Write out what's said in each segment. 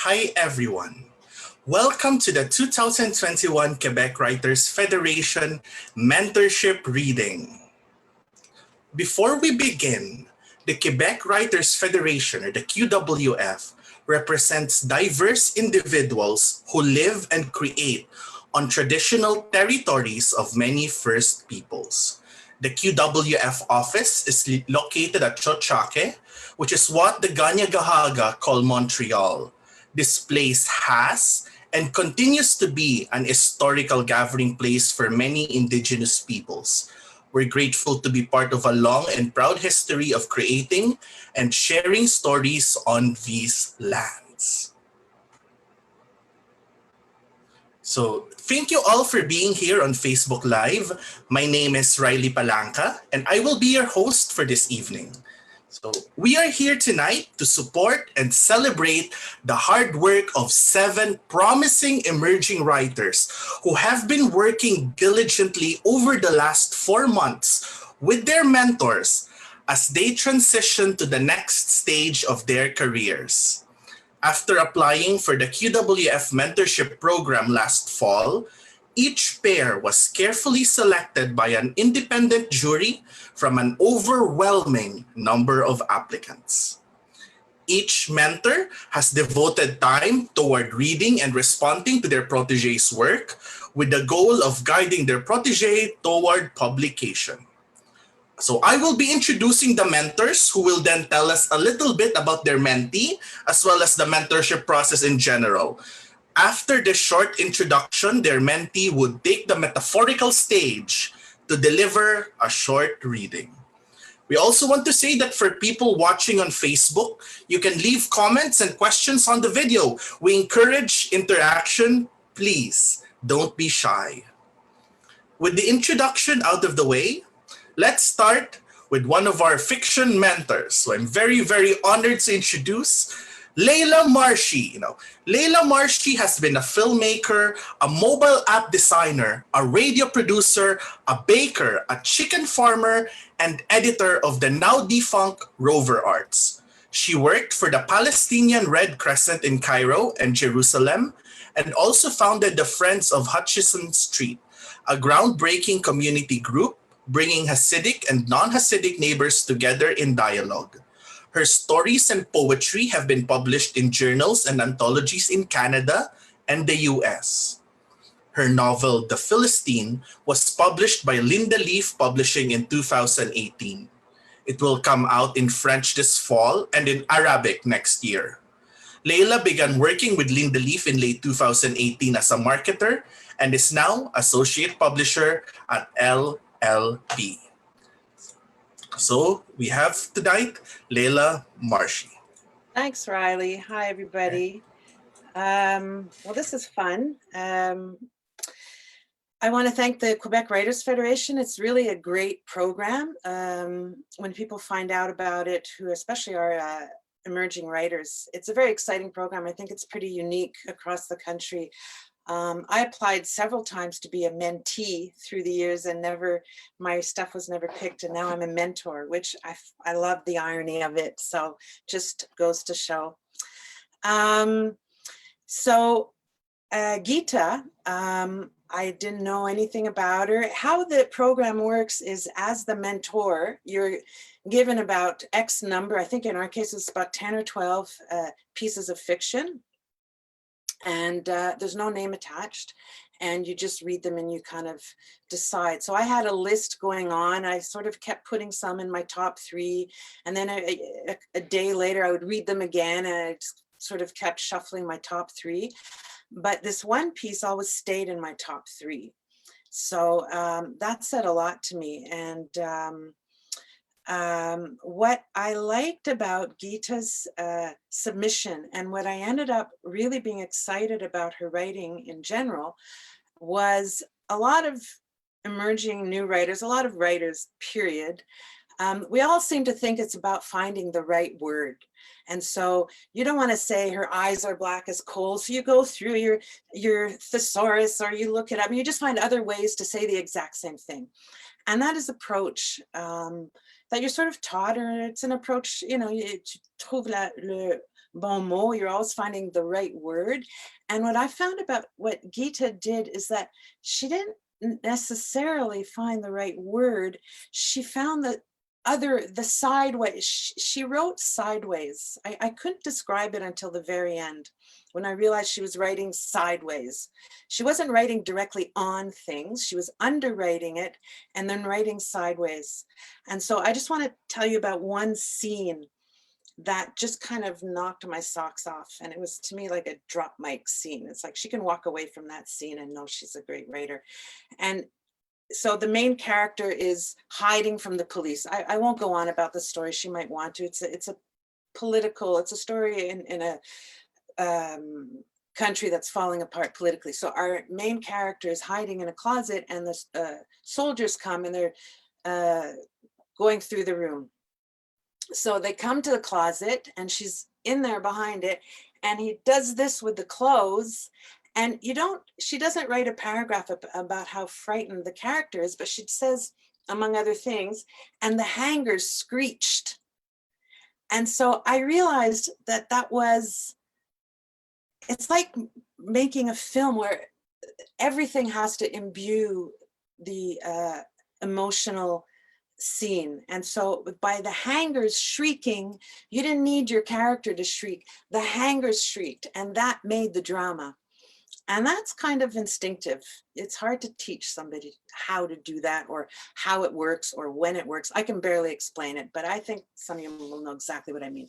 Hi everyone. Welcome to the 2021 Quebec Writers Federation Mentorship Reading. Before we begin, the Quebec Writers Federation, or the QWF, represents diverse individuals who live and create on traditional territories of many First Peoples. The QWF office is located at Chochake, which is what the Ganyagahaga call Montreal. This place has and continues to be an historical gathering place for many Indigenous peoples. We're grateful to be part of a long and proud history of creating and sharing stories on these lands. So thank you all for being here on Facebook Live. My name is Riley Palanca, and I will be your host for this evening. So we are here tonight to support and celebrate the hard work of 7 promising emerging writers who have been working diligently over the last 4 months with their mentors as they transition to the next stage of their careers. After applying for the QWF Mentorship Program last fall, each pair was carefully selected by an independent jury from an overwhelming number of applicants. Each mentor has devoted time toward reading and responding to their protege's work with the goal of guiding their protege toward publication. So I will be introducing the mentors who will then tell us a little bit about their mentee as well as the mentorship process in general. After this short introduction, their mentee would take the metaphorical stage to deliver a short reading. We also want to say that for people watching on Facebook, you can leave comments and questions on the video. We encourage interaction. Please don't be shy. With the introduction out of the way, let's start with one of our fiction mentors. So I'm very, very honored to introduce Leila Marshy. Leila Marshy has been a filmmaker, a mobile app designer, a radio producer, a baker, a chicken farmer, and editor of the now defunct Rover Arts. She worked for the Palestinian Red Crescent in Cairo and Jerusalem, and also founded the Friends of Hutchison Street, a groundbreaking community group bringing Hasidic and non-Hasidic neighbors together in dialogue. Her stories and poetry have been published in journals and anthologies in Canada and the US. Her novel, The Philistine, was published by Lynda Publishing in 2018. It will come out in French this fall and in Arabic next year. Leila began working with Lynda in late 2018 as a marketer and is now associate publisher at LLP. So we have tonight Leila Marshy. Thanks, Riley. Hi, everybody. Well, this is fun. I want to thank the Quebec Writers Federation. It's really a great program. When people find out about it, who especially are emerging writers, it's a very exciting program. I think it's pretty unique across the country. I applied several times to be a mentee through the years and my stuff was never picked, and now I'm a mentor, which I love the irony of it. So just goes to show. Geeta, I didn't know anything about her. How the program works is, as the mentor, you're given about X number, I think in our case it's about 10 or 12 pieces of fiction. And there's no name attached, and you just read them and you kind of decide. So I had a list going on. I sort of kept putting some in my top 3, and then a day later I would read them again, and I just sort of kept shuffling my top 3. But this one piece always stayed in my top 3. So that said a lot to me. And what I liked about Geeta's submission, and what I ended up really being excited about her writing in general, was a lot of emerging new writers, a lot of writers, period. We all seem to think it's about finding the right word. And so you don't want to say her eyes are black as coal. So you go through your thesaurus, or you look it up, and you just find other ways to say the exact same thing. And that is approach that you're sort of taught, or it's an approach, tu trouves bon mot. You're always finding the right word. And what I found about what Geeta did is that she didn't necessarily find the right word. She found the sideways. She wrote sideways. I couldn't describe it until the very end when I realized she was writing sideways. She wasn't writing directly on things. She was underwriting it and then writing sideways. And so I just want to tell you about one scene that just kind of knocked my socks off. And it was, to me, like a drop mic scene. It's like she can walk away from that scene and know she's a great writer. And so the main character is hiding from the police. I won't go on about the story. She might want to. It's a political, it's a story in a country that's falling apart politically. So our main character is hiding in a closet, and the soldiers come and they're going through the room. So they come to the closet and she's in there behind it, and he does this with the clothes. And she doesn't write a paragraph about how frightened the character is, but she says, among other things, and the hangers screeched. And so I realized that it's like making a film where everything has to imbue the emotional scene. And so by the hangers shrieking, you didn't need your character to shriek. The hangers shrieked, and that made the drama. And that's kind of instinctive. It's hard to teach somebody how to do that, or how it works, or when it works. I can barely explain it, but I think some of you will know exactly what I mean.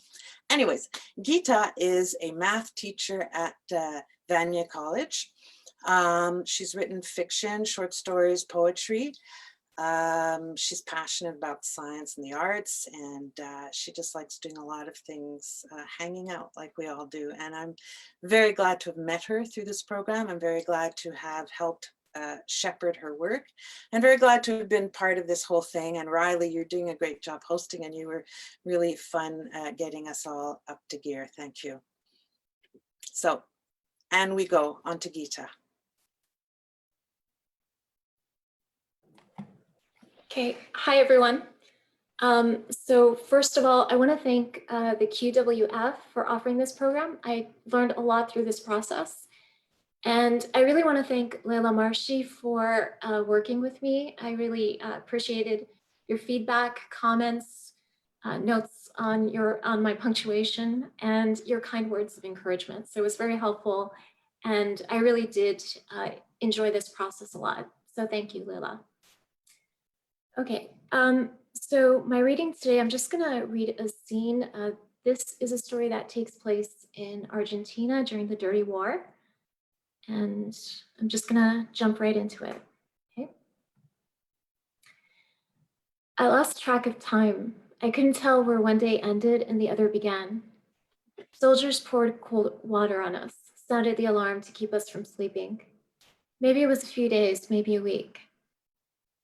Anyways, Geeta is a math teacher at Vanier College. She's written fiction, short stories, poetry. She's passionate about science and the arts, and she just likes doing a lot of things, hanging out like we all do. And I'm very glad to have met her through this program. I'm very glad to have helped shepherd her work, and very glad to have been part of this whole thing. And Riley, you're doing a great job hosting, and you were really fun getting us all up to gear. Thank you. So, and we go on to Geeta. Okay, hi everyone. So first of all, I want to thank the QWF for offering this program. I learned a lot through this process. And I really want to thank Leila Marshy for working with me. I really appreciated your feedback, comments, notes on my punctuation, and your kind words of encouragement. So it was very helpful, and I really did enjoy this process a lot. So thank you, Leila. Okay, so my reading today, I'm just gonna read a scene. This is a story that takes place in Argentina during the Dirty War. And I'm just gonna jump right into it, okay? I lost track of time. I couldn't tell where one day ended and the other began. Soldiers poured cold water on us, sounded the alarm to keep us from sleeping. Maybe it was a few days, maybe a week.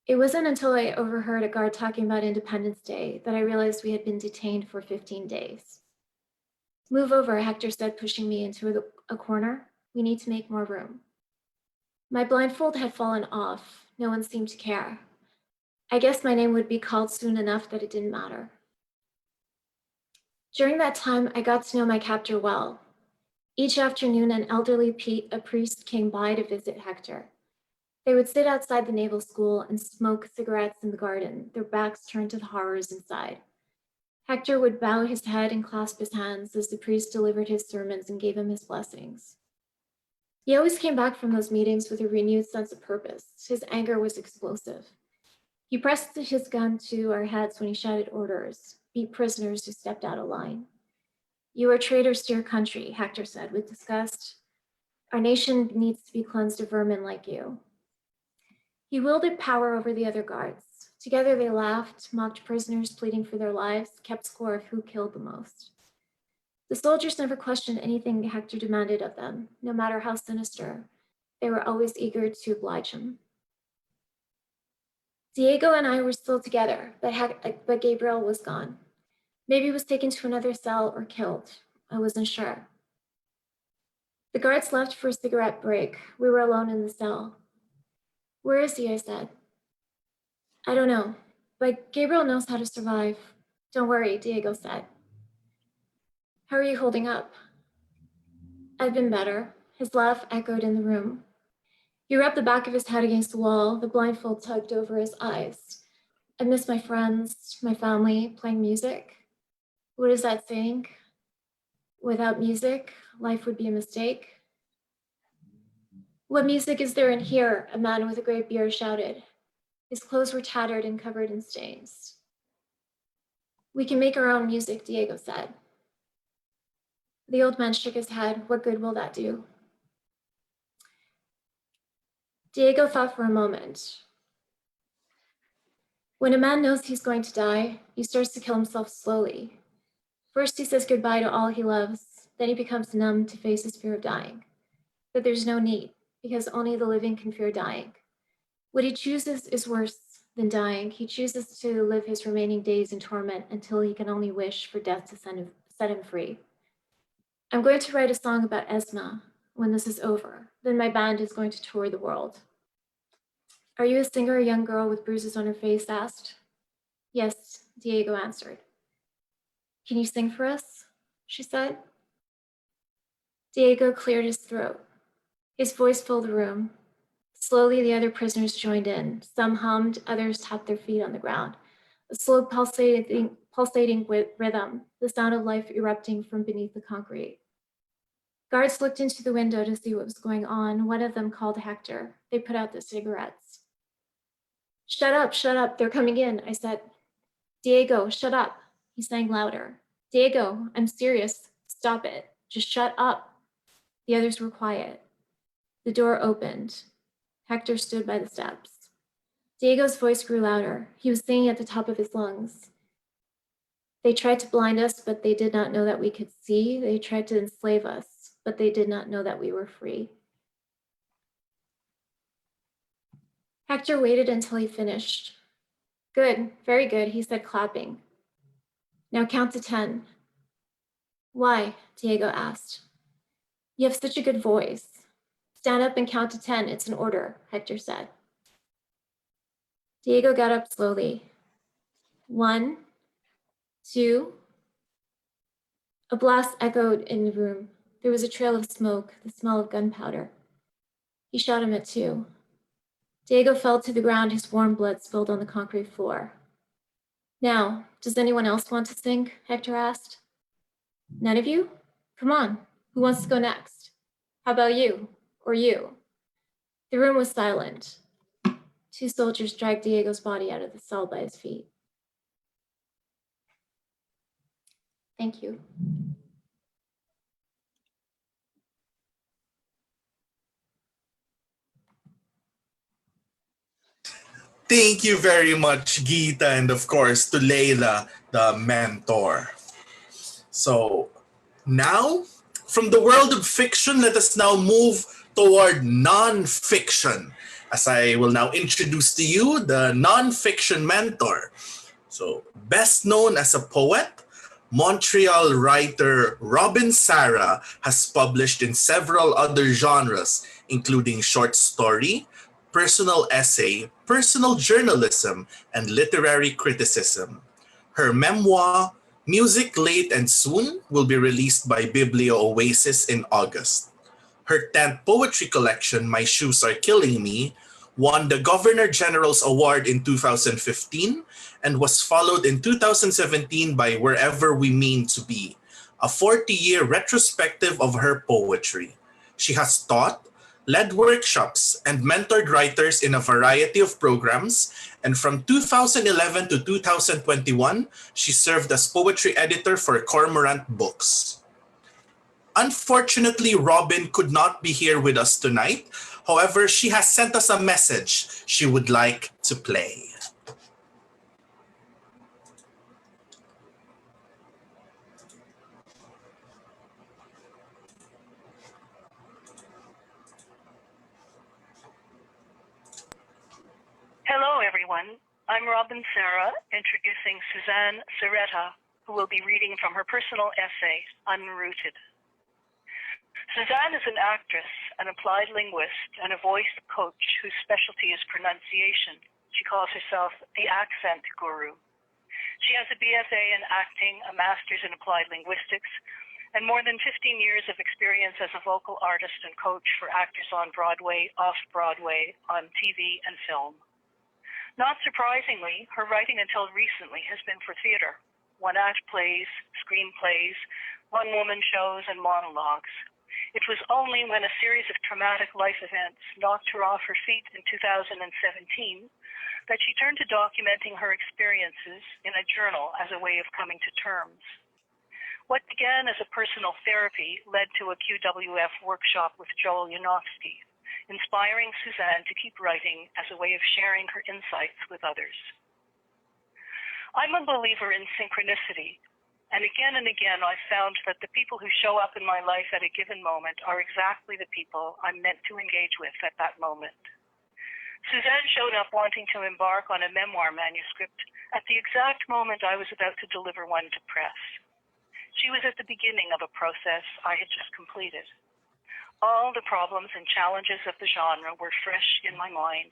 It wasn't until I overheard a guard talking about Independence Day that I realized we had been detained for 15 days. Move over, Hector said, pushing me into a corner. We need to make more room. My blindfold had fallen off. No one seemed to care. I guess my name would be called soon enough that it didn't matter. During that time, I got to know my captor well. Each afternoon, an elderly priest came by to visit Hector. They would sit outside the naval school and smoke cigarettes in the garden, their backs turned to the horrors inside. Hector would bow his head and clasp his hands as the priest delivered his sermons and gave him his blessings. He always came back from those meetings with a renewed sense of purpose. His anger was explosive. He pressed his gun to our heads when he shouted orders, beat prisoners who stepped out of line. You are traitors to your country, Hector said with disgust. Our nation needs to be cleansed of vermin like you. He wielded power over the other guards. Together they laughed, mocked prisoners pleading for their lives, kept score of who killed the most. The soldiers never questioned anything Hector demanded of them, no matter how sinister. They were always eager to oblige him. Diego and I were still together, but Gabriel was gone. Maybe he was taken to another cell or killed. I wasn't sure. The guards left for a cigarette break. We were alone in the cell. Where is he? I said. I don't know, but Gabriel knows how to survive. Don't worry, Diego said. How are you holding up? I've been better. His laugh echoed in the room. He rubbed the back of his head against the wall, the blindfold tugged over his eyes. I miss my friends, my family, playing music. What is that saying? Without music, life would be a mistake. What music is there in here? A man with a gray beard shouted. His clothes were tattered and covered in stains. We can make our own music, Diego said. The old man shook his head. What good will that do? Diego thought for a moment. When a man knows he's going to die, he starts to kill himself slowly. First, he says goodbye to all he loves. Then he becomes numb to face his fear of dying. But there's no need, because only the living can fear dying. What he chooses is worse than dying. He chooses to live his remaining days in torment until he can only wish for death to set him free. I'm going to write a song about Esma when this is over. Then my band is going to tour the world. Are you a singer? A young girl with bruises on her face asked. Yes, Diego answered. Can you sing for us? She said. Diego cleared his throat. His voice filled the room. Slowly, the other prisoners joined in. Some hummed, others tapped their feet on the ground. A slow pulsating rhythm, the sound of life erupting from beneath the concrete. Guards looked into the window to see what was going on. One of them called Hector. They put out their cigarettes. Shut up, they're coming in, I said. Diego, shut up, he sang louder. Diego, I'm serious, stop it, just shut up. The others were quiet. The door opened. Hector stood by the steps. Diego's voice grew louder. He was singing at the top of his lungs. They tried to blind us, but they did not know that we could see. They tried to enslave us, but they did not know that we were free. Hector waited until he finished. Good, very good, he said, clapping. Now count to 10. Why? Diego asked. You have such a good voice. Stand up and count to 10, it's an order, Hector said. Diego got up slowly. 1, 2. A blast echoed in the room. There was a trail of smoke, the smell of gunpowder. He shot him at 2. Diego fell to the ground, his warm blood spilled on the concrete floor. Now, does anyone else want to sing? Hector asked. None of you? Come on, who wants to go next? How about you? Or you? The room was silent. 2 soldiers dragged Diego's body out of the cell by his feet. Thank you. Thank you very much, Geeta, and of course to Leila, the mentor. So now, from the world of fiction, let us now move toward non-fiction, as I will now introduce to you the non-fiction mentor. So, best known as a poet, Montreal writer Robyn Sarah has published in several other genres, including short story, personal essay, personal journalism, and literary criticism. Her memoir, Music Late and Soon, will be released by Biblio Oasis in August. Her 10th poetry collection, My Shoes Are Killing Me, won the Governor General's Award in 2015 and was followed in 2017 by Wherever We Mean to Be, a 40-year retrospective of her poetry. She has taught, led workshops, and mentored writers in a variety of programs, and from 2011 to 2021, she served as poetry editor for Cormorant Books. Unfortunately, Robyn could not be here with us tonight. However, she has sent us a message she would like to play. Hello, everyone. I'm Robyn Sarah, introducing Suzanne Cerreta, who will be reading from her personal essay, Unrooted. Suzanne is an actress, an applied linguist, and a voice coach whose specialty is pronunciation. She calls herself the accent guru. She has a BFA in acting, a master's in applied linguistics, and more than 15 years of experience as a vocal artist and coach for actors on Broadway, off-Broadway, on TV and film. Not surprisingly, her writing until recently has been for theater, one-act plays, screenplays, one-woman shows, and monologues. It was only when a series of traumatic life events knocked her off her feet in 2017 that she turned to documenting her experiences in a journal as a way of coming to terms. What began as a personal therapy led to a QWF workshop with Joel Yanofsky, inspiring Suzanne to keep writing as a way of sharing her insights with others. I'm a believer in synchronicity, and again I've found that the people who show up in my life at a given moment are exactly the people I'm meant to engage with at that moment. Suzanne showed up wanting to embark on a memoir manuscript at the exact moment I was about to deliver one to press. She was at the beginning of a process I had just completed. All the problems and challenges of the genre were fresh in my mind.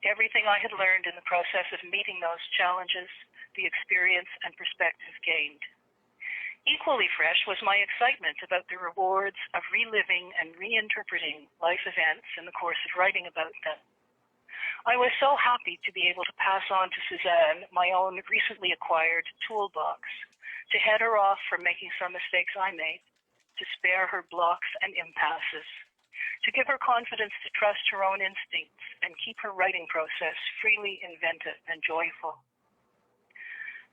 Everything I had learned in the process of meeting those challenges, the experience and perspective gained. Equally fresh was my excitement about the rewards of reliving and reinterpreting life events in the course of writing about them. I was so happy to be able to pass on to Suzanne my own recently acquired toolbox, to head her off from making some mistakes I made, to spare her blocks and impasses, to give her confidence to trust her own instincts and keep her writing process freely inventive and joyful.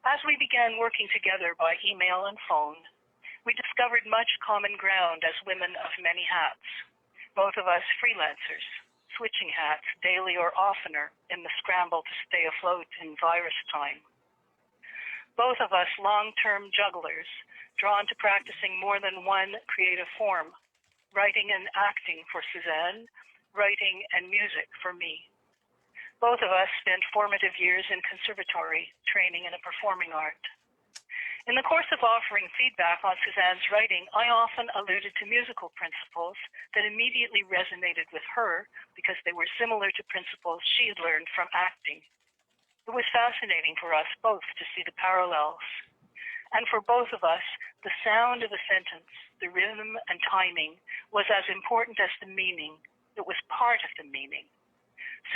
As we began working together by email and phone, we discovered much common ground as women of many hats, both of us freelancers, switching hats daily or oftener in the scramble to stay afloat in virus time. Both of us long-term jugglers, drawn to practicing more than one creative form, writing and acting for Suzanne, writing and music for me. Both of us spent formative years in conservatory, training in a performing art. In the course of offering feedback on Suzanne's writing, I often alluded to musical principles that immediately resonated with her because they were similar to principles she had learned from acting. It was fascinating for us both to see the parallels. And for both of us, the sound of a sentence, the rhythm and timing, was as important as the meaning. It was part of the meaning.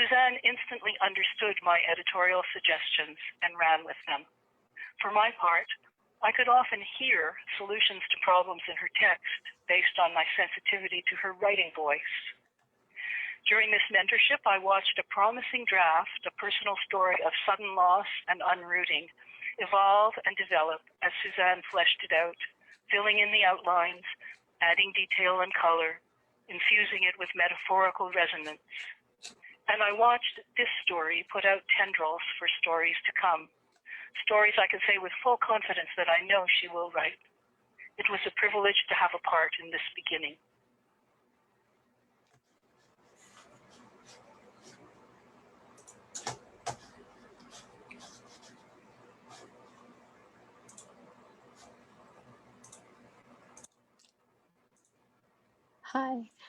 Suzanne instantly understood my editorial suggestions and ran with them. For my part, I could often hear solutions to problems in her text based on my sensitivity to her writing voice. During this mentorship, I watched a promising draft, a personal story of sudden loss and unrooting, evolve and develop as Suzanne fleshed it out, filling in the outlines, adding detail and color, infusing it with metaphorical resonance. And I watched this story put out tendrils for stories to come, stories I can say with full confidence that I know she will write. It was a privilege to have a part in this beginning.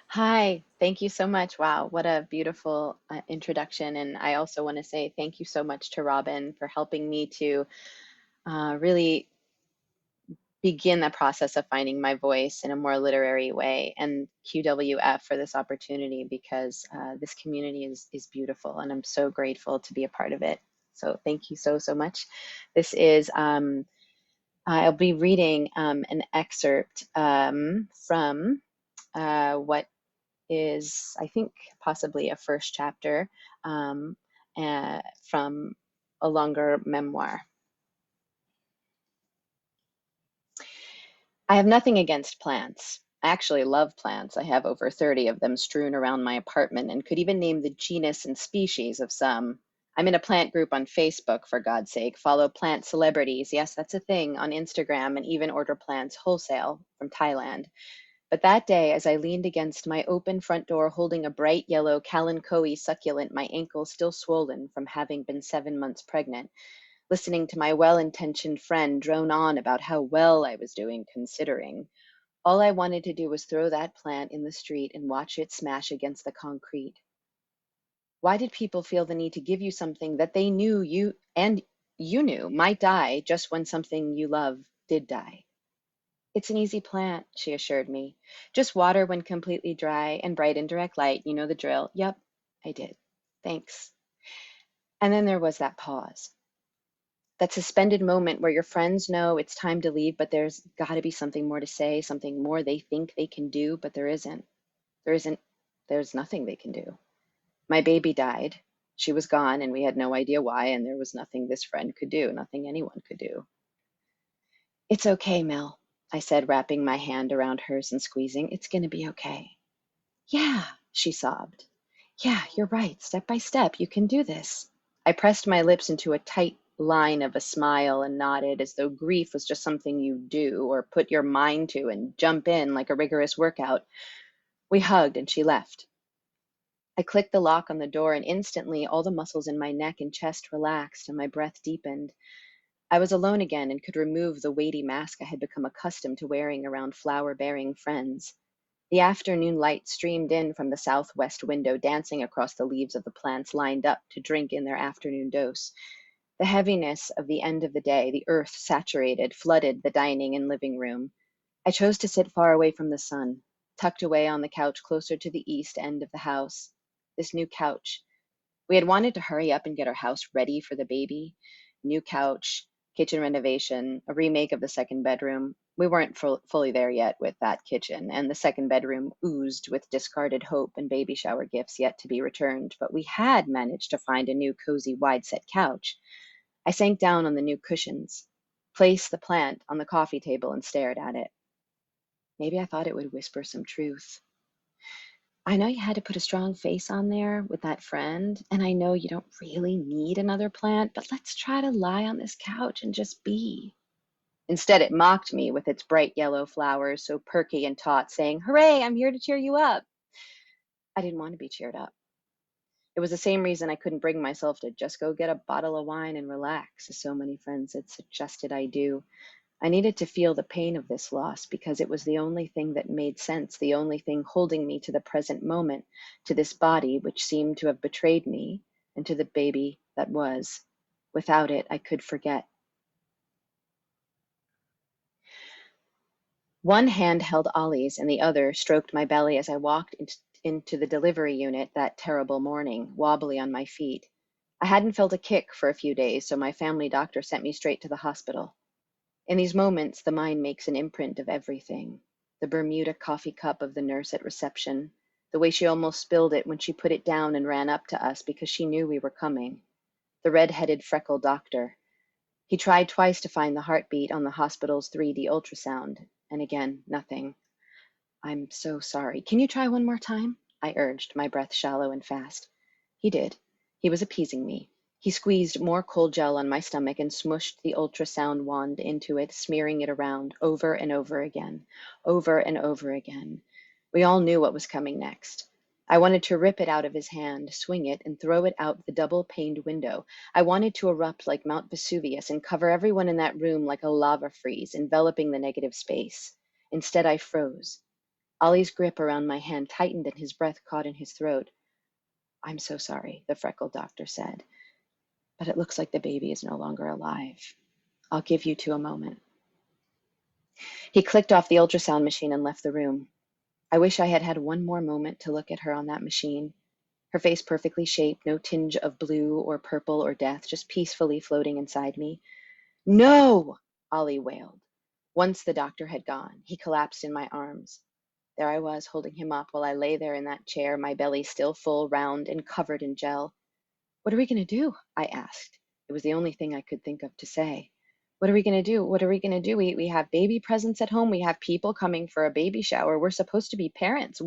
Hi, thank you so much. Wow, what a beautiful introduction. And I also want to say thank you so much to Robyn for helping me to really begin the process of finding my voice in a more literary way, and QWF for this opportunity, because this community is beautiful and I'm so grateful to be a part of it. So thank you so much. This is, I'll be reading an excerpt from what is, I think, possibly a first chapter from a longer memoir. I have nothing against plants. I actually love plants. I have over 30 of them strewn around my apartment and could even name the genus and species of some. I'm in a plant group on Facebook, for God's sake, follow plant celebrities. Yes, that's a thing, on Instagram, and even order plants wholesale from Thailand. But that day, as I leaned against my open front door holding a bright yellow kalanchoe succulent, my ankle still swollen from having been 7 months pregnant, listening to my well-intentioned friend drone on about how well I was doing considering, all I wanted to do was throw that plant in the street and watch it smash against the concrete. Why did people feel the need to give you something that they knew you knew might die just when something you love did die? It's an easy plant, she assured me. Just water when completely dry and bright indirect light. You know the drill. Yep, I did. Thanks. And then there was that pause. That suspended moment where your friends know it's time to leave, but there's got to be something more to say, something more they think they can do, but there isn't. There's nothing they can do. My baby died. She was gone, and we had no idea why, and there was nothing this friend could do, nothing anyone could do. It's okay, Mel, I said, wrapping my hand around hers and squeezing. It's going to be okay. Yeah, she sobbed. Yeah, you're right. Step by step, you can do this. I pressed my lips into a tight line of a smile and nodded as though grief was just something you do or put your mind to and jump in like a rigorous workout. We hugged and she left. I clicked the lock on the door and instantly all the muscles in my neck and chest relaxed and my breath deepened. I was alone again and could remove the weighty mask I had become accustomed to wearing around flower-bearing friends. The afternoon light streamed in from the southwest window, dancing across the leaves of the plants lined up to drink in their afternoon dose. The heaviness of the end of the day, the earth saturated, flooded the dining and living room. I chose to sit far away from the sun, tucked away on the couch closer to the east end of the house. This new couch. We had wanted to hurry up and get our house ready for the baby. New couch, kitchen renovation, a remake of the second bedroom. We weren't fully there yet with that kitchen, and the second bedroom oozed with discarded hope and baby shower gifts yet to be returned, but we had managed to find a new cozy wide-set couch. I sank down on the new cushions, placed the plant on the coffee table and stared at it. Maybe I thought it would whisper some truth. I know you had to put a strong face on there with that friend, and I know you don't really need another plant, but let's try to lie on this couch and just be. Instead, it mocked me with its bright yellow flowers, so perky and taut, saying, "Hooray, I'm here to cheer you up." I didn't want to be cheered up. It was the same reason I couldn't bring myself to just go get a bottle of wine and relax, as so many friends had suggested I do. I needed to feel the pain of this loss because it was the only thing that made sense, the only thing holding me to the present moment, to this body which seemed to have betrayed me, and to the baby that was. Without it, I could forget. One hand held Ollie's and the other stroked my belly as I walked into the delivery unit that terrible morning, wobbly on my feet. I hadn't felt a kick for a few days, so my family doctor sent me straight to the hospital. In these moments, the mind makes an imprint of everything. The Bermuda coffee cup of the nurse at reception, the way she almost spilled it when she put it down and ran up to us because she knew we were coming. The red-headed freckled doctor. He tried twice to find the heartbeat on the hospital's 3D ultrasound, and again, nothing. "I'm so sorry. Can you try one more time?" I urged, my breath shallow and fast. He did. He was appeasing me. He squeezed more cold gel on my stomach and smushed the ultrasound wand into it, smearing it around over and over again, over and over again. We all knew what was coming next. I wanted to rip it out of his hand, swing it, and throw it out the double-paned window. I wanted to erupt like Mount Vesuvius and cover everyone in that room like a lava freeze, enveloping the negative space. Instead, I froze. Ollie's grip around my hand tightened and his breath caught in his throat. "I'm so sorry," the freckled doctor said, "but it looks like the baby is no longer alive. I'll give you 2 a moment." He clicked off the ultrasound machine and left the room. I wish I had had one more moment to look at her on that machine. Her face perfectly shaped, no tinge of blue or purple or death, just peacefully floating inside me. "No!" Ollie wailed. Once the doctor had gone, he collapsed in my arms. There I was, holding him up while I lay there in that chair, my belly still full, round, and covered in gel. "What are we going to do?" I asked. It was the only thing I could think of to say. "What are we going to do? What are we going to do? We have baby presents at home. We have people coming for a baby shower. We're supposed to be parents.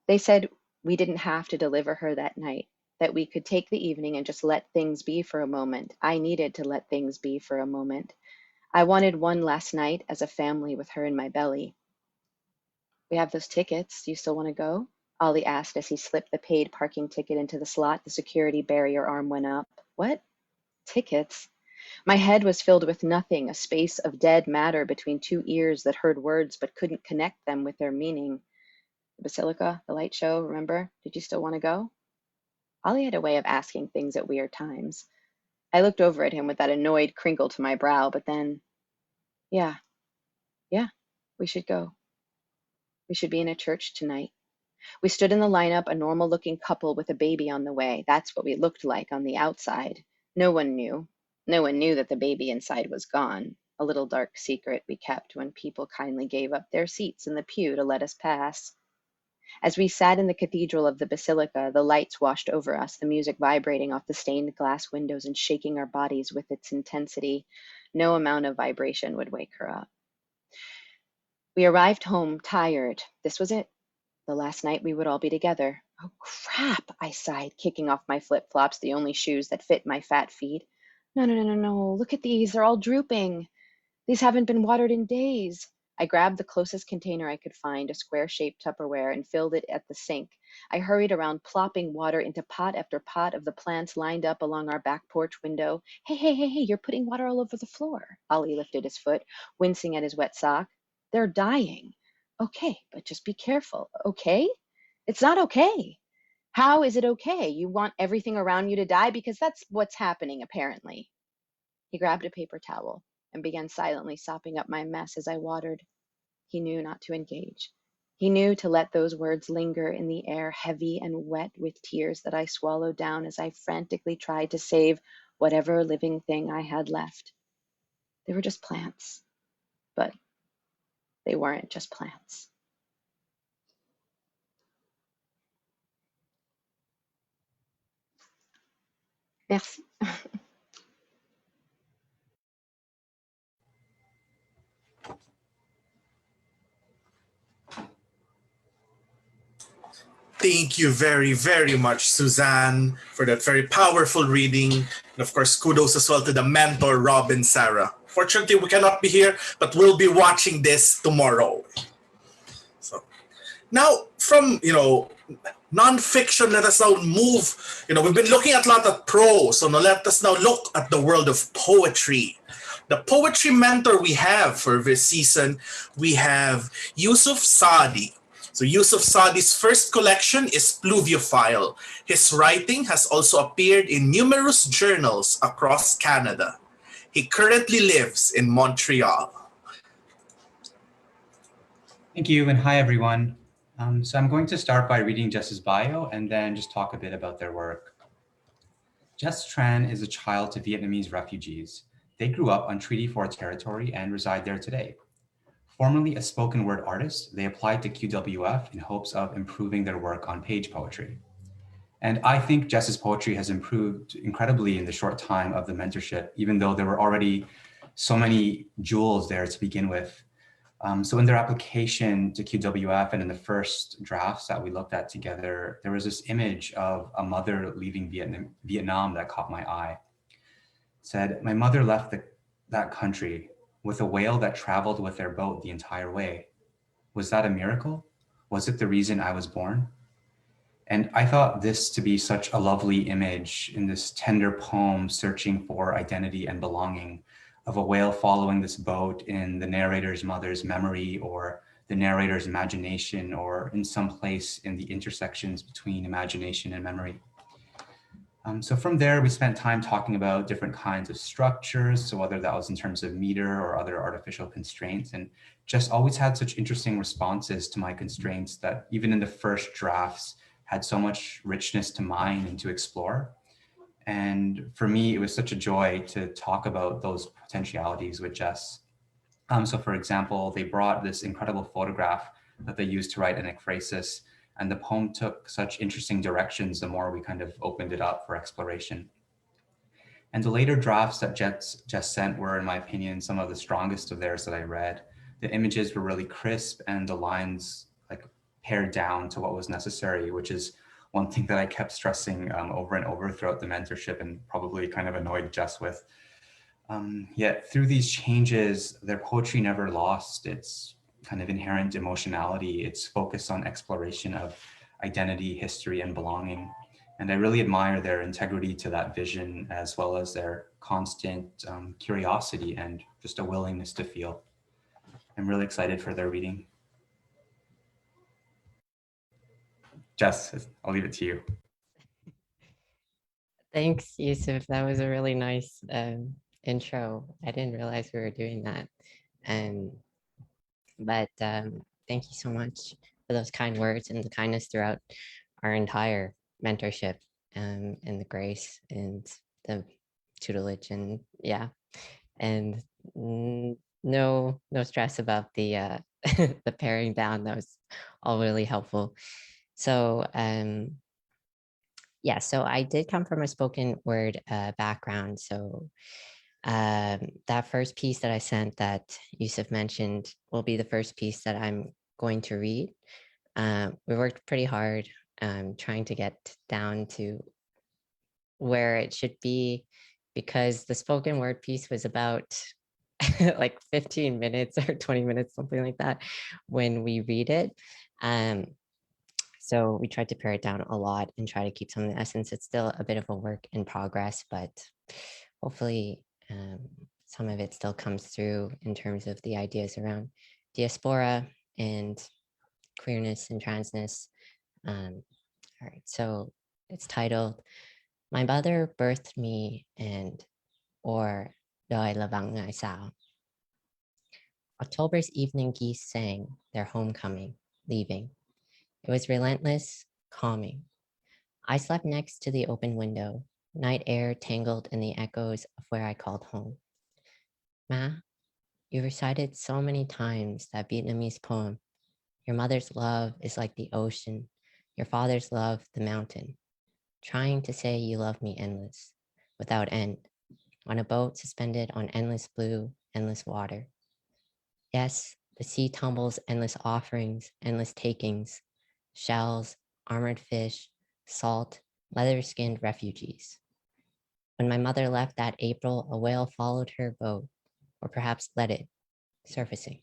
They said we didn't have to deliver her that night, that we could take the evening and just let things be for a moment. I needed to let things be for a moment. I wanted one last night as a family with her in my belly. "We have those tickets. Do you still want to go?" Ollie asked as he slipped the paid parking ticket into the slot. The security barrier arm went up. What? Tickets? My head was filled with nothing, a space of dead matter between 2 ears that heard words but couldn't connect them with their meaning. "The Basilica, the light show, remember? Did you still want to go?" Ollie had a way of asking things at weird times. I looked over at him with that annoyed crinkle to my brow, but then, Yeah, we should go. We should be in a church tonight. We stood in the lineup, a normal looking couple with a baby on the way. That's what we looked like on the outside. No one knew. No one knew that the baby inside was gone. A little dark secret we kept when people kindly gave up their seats in the pew to let us pass. As we sat in the cathedral of the basilica, the lights washed over us, the music vibrating off the stained glass windows and shaking our bodies with its intensity. No amount of vibration would wake her up. We arrived home tired. This was it. The last night we would all be together. Oh crap, I sighed, kicking off my flip-flops, the only shoes that fit my fat feet. No. Look at these. They're all drooping. These haven't been watered in days. I grabbed the closest container I could find, a square-shaped Tupperware, and filled it at the sink. I hurried around, plopping water into pot after pot of the plants lined up along our back porch window. Hey, you're putting water all over the floor. Ollie lifted his foot, wincing at his wet sock. They're dying. Okay, but just be careful. Okay? It's not okay. How is it okay? You want everything around you to die? Because that's what's happening, apparently. He grabbed a paper towel and began silently sopping up my mess as I watered. He knew not to engage. He knew to let those words linger in the air, heavy and wet with tears that I swallowed down as I frantically tried to save whatever living thing I had left. They were just plants, but they weren't just plants. Merci. Thank you very, very much, Suzanne, for that very powerful reading. And of course, kudos as well to the mentor, Robyn Sarah. Fortunately, we cannot be here, but we'll be watching this tomorrow. So now from, nonfiction, let us now move. We've been looking at a lot of prose, so now let us now look at the world of poetry. The poetry mentor we have for this season, we have Yusuf Saadi. So Yusuf Saadi's first collection is Pluviophile. His writing has also appeared in numerous journals across Canada. He currently lives in Montreal. Thank you, and hi, everyone. So I'm going to start by reading Jess's bio and then just talk a bit about their work. Jess Tran is a child to Vietnamese refugees. They grew up on Treaty 4 territory and reside there today. Formerly a spoken word artist, they applied to QWF in hopes of improving their work on page poetry. And I think Jess's poetry has improved incredibly in the short time of the mentorship, even though there were already so many jewels there to begin with. So in their application to QWF and in the first drafts that we looked at together, there was this image of a mother leaving Vietnam that caught my eye. It said, "My mother left that country with a whale that traveled with their boat the entire way. Was that a miracle? Was it the reason I was born?" And I thought this to be such a lovely image in this tender poem searching for identity and belonging, of a whale following this boat in the narrator's mother's memory or the narrator's imagination, or in some place in the intersections between imagination and memory. So from there, we spent time talking about different kinds of structures. So whether that was in terms of meter or other artificial constraints, and Jess always had such interesting responses to my constraints that even in the first drafts had so much richness to mine and to explore. And for me, it was such a joy to talk about those potentialities with Jess. So for example, they brought this incredible photograph that they used to write an ekphrasis, and the poem took such interesting directions the more we kind of opened it up for exploration. And the later drafts that Jess sent were, in my opinion, some of the strongest of theirs that I read. The images were really crisp and the lines like pared down to what was necessary, which is one thing that I kept stressing over and over throughout the mentorship and probably kind of annoyed Jess with. Yet through these changes, their poetry never lost its kind of inherent emotionality, its focus on exploration of identity, history, and belonging. And I really admire their integrity to that vision, as well as their constant curiosity and just a willingness to feel. I'm really excited for their reading. Jess, I'll leave it to you. Thanks, Yusuf. That was a really nice intro. I didn't realize we were doing that. And but thank you so much for those kind words and the kindness throughout our entire mentorship, and the grace and the tutelage, and yeah, and no stress about the the paring down. That was all really helpful. So yeah, so I did come from a spoken word background. So that first piece that I sent that Yusuf mentioned will be the first piece that I'm going to read. We worked pretty hard trying to get down to where it should be, because the spoken word piece was about like 15 minutes or 20 minutes, something like that, when we read it. So we tried to pare it down a lot and try to keep some of the essence. It's still a bit of a work in progress, but hopefully some of it still comes through in terms of the ideas around diaspora and queerness and transness. All right, so it's titled, My Mother Birthed Me, and or Doi Lavang Ngai Sao. October's evening geese sang their homecoming, leaving. It was relentless, calming. I slept next to the open window, night air tangled in the echoes of where I called home. Ma, you recited so many times that Vietnamese poem. Your mother's love is like the ocean, your father's love the mountain. Trying to say you love me endless, without end, on a boat suspended on endless blue, endless water. Yes, the sea tumbles endless offerings, endless takings, shells, armored fish, salt, leather-skinned refugees. When my mother left that April, a whale followed her boat, or perhaps led it, surfacing.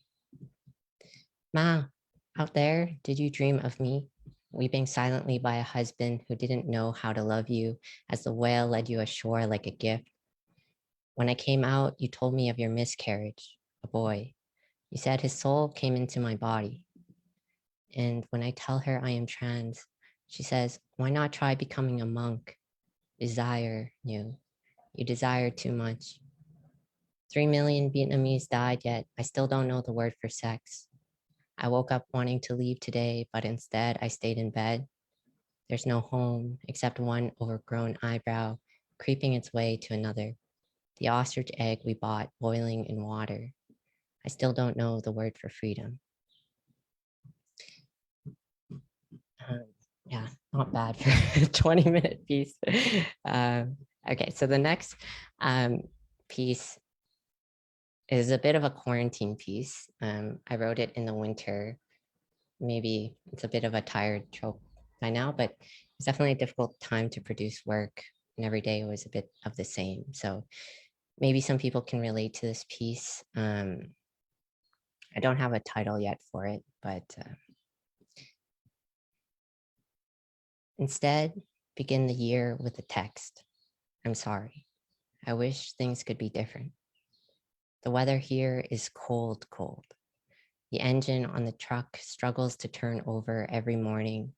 Ma, out there, did you dream of me, weeping silently by a husband who didn't know how to love you as the whale led you ashore like a gift? When I came out, you told me of your miscarriage, a boy. You said his soul came into my body. And when I tell her I am trans, she says, why not try becoming a monk? Desire you. You desire too much. 3 million Vietnamese died, yet I still don't know the word for sex. I woke up wanting to leave today, but instead I stayed in bed. There's no home except one overgrown eyebrow creeping its way to another. The ostrich egg we bought boiling in water. I still don't know the word for freedom. Yeah, not bad for a 20-minute piece. Okay, so the next piece is a bit of a quarantine piece. I wrote it in the winter. Maybe it's a bit of a tired trope by now, but it's definitely a difficult time to produce work, and every day was a bit of the same. So maybe some people can relate to this piece. I don't have a title yet for it, but instead, begin the year with a text. I'm sorry. I wish things could be different. The weather here is cold, cold. The engine on the truck struggles to turn over every morning.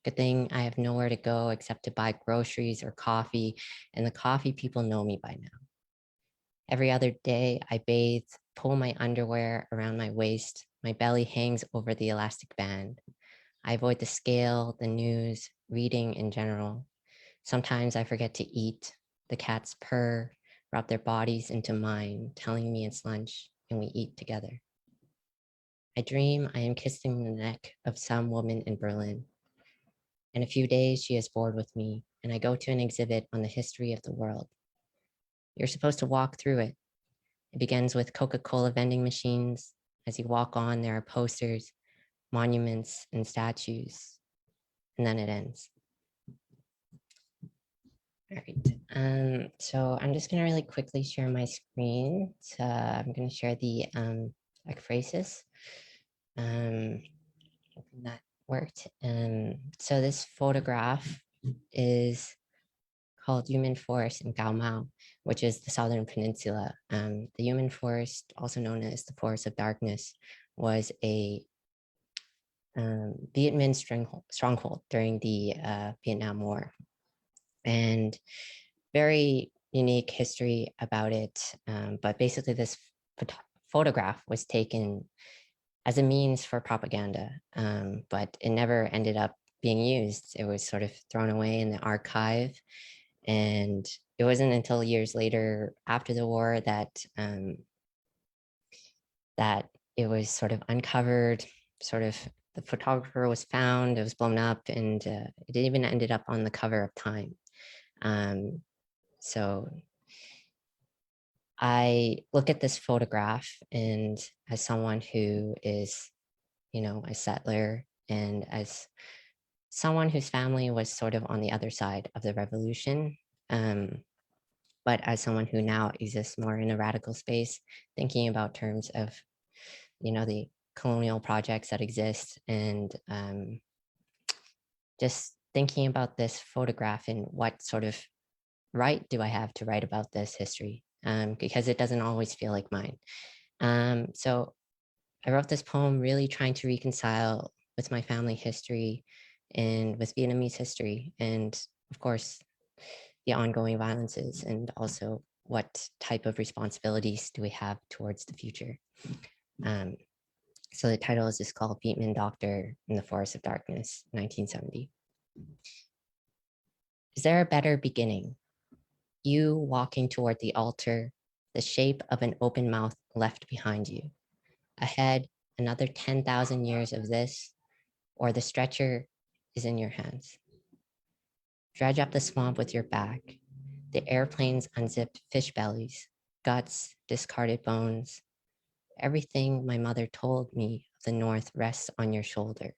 Good thing I have nowhere to go except to buy groceries or coffee, and the coffee people know me by now. Every other day, I bathe, pull my underwear around my waist. My belly hangs over the elastic band. I avoid the scale, the news, reading in general. Sometimes I forget to eat. The cats purr, rub their bodies into mine, telling me it's lunch, and we eat together. I dream I am kissing the neck of some woman in Berlin. In a few days, she is bored with me, and I go to an exhibit on the history of the world. You're supposed to walk through it. It begins with Coca-Cola vending machines. As you walk on, there are posters, monuments, and statues, and then it ends. All right, so I'm just gonna really quickly share my screen. So I'm gonna share the ekphrasis. Hoping that worked. So this photograph is called Human Forest in Cao Mau, which is the Southern Peninsula. The Human Forest, also known as the Forest of Darkness, was a Viet Minh stronghold during the Vietnam War. And very unique history about it. But basically this photograph was taken as a means for propaganda, but it never ended up being used. It was sort of thrown away in the archive. And it wasn't until years later after the war that that it was sort of uncovered, sort of the photographer was found, it was blown up, and it even ended up on the cover of Time. So I look at this photograph, and as someone who is, a settler, and as someone whose family was sort of on the other side of the revolution, but as someone who now exists more in a radical space, thinking about terms of, the colonial projects that exist, and just thinking about this photograph and what sort of right do I have to write about this history, because it doesn't always feel like mine. So I wrote this poem really trying to reconcile with my family history and with Vietnamese history, and of course, the ongoing violences, and also what type of responsibilities do we have towards the future. So the title is just called Beatman Doctor in the Forest of Darkness, 1970. Is there a better beginning? You walking toward the altar, the shape of an open mouth left behind you. Ahead, another 10,000 years of this, or the stretcher is in your hands. Dredge up the swamp with your back. The airplanes unzipped fish bellies, guts, discarded bones. Everything my mother told me of the North rests on your shoulder.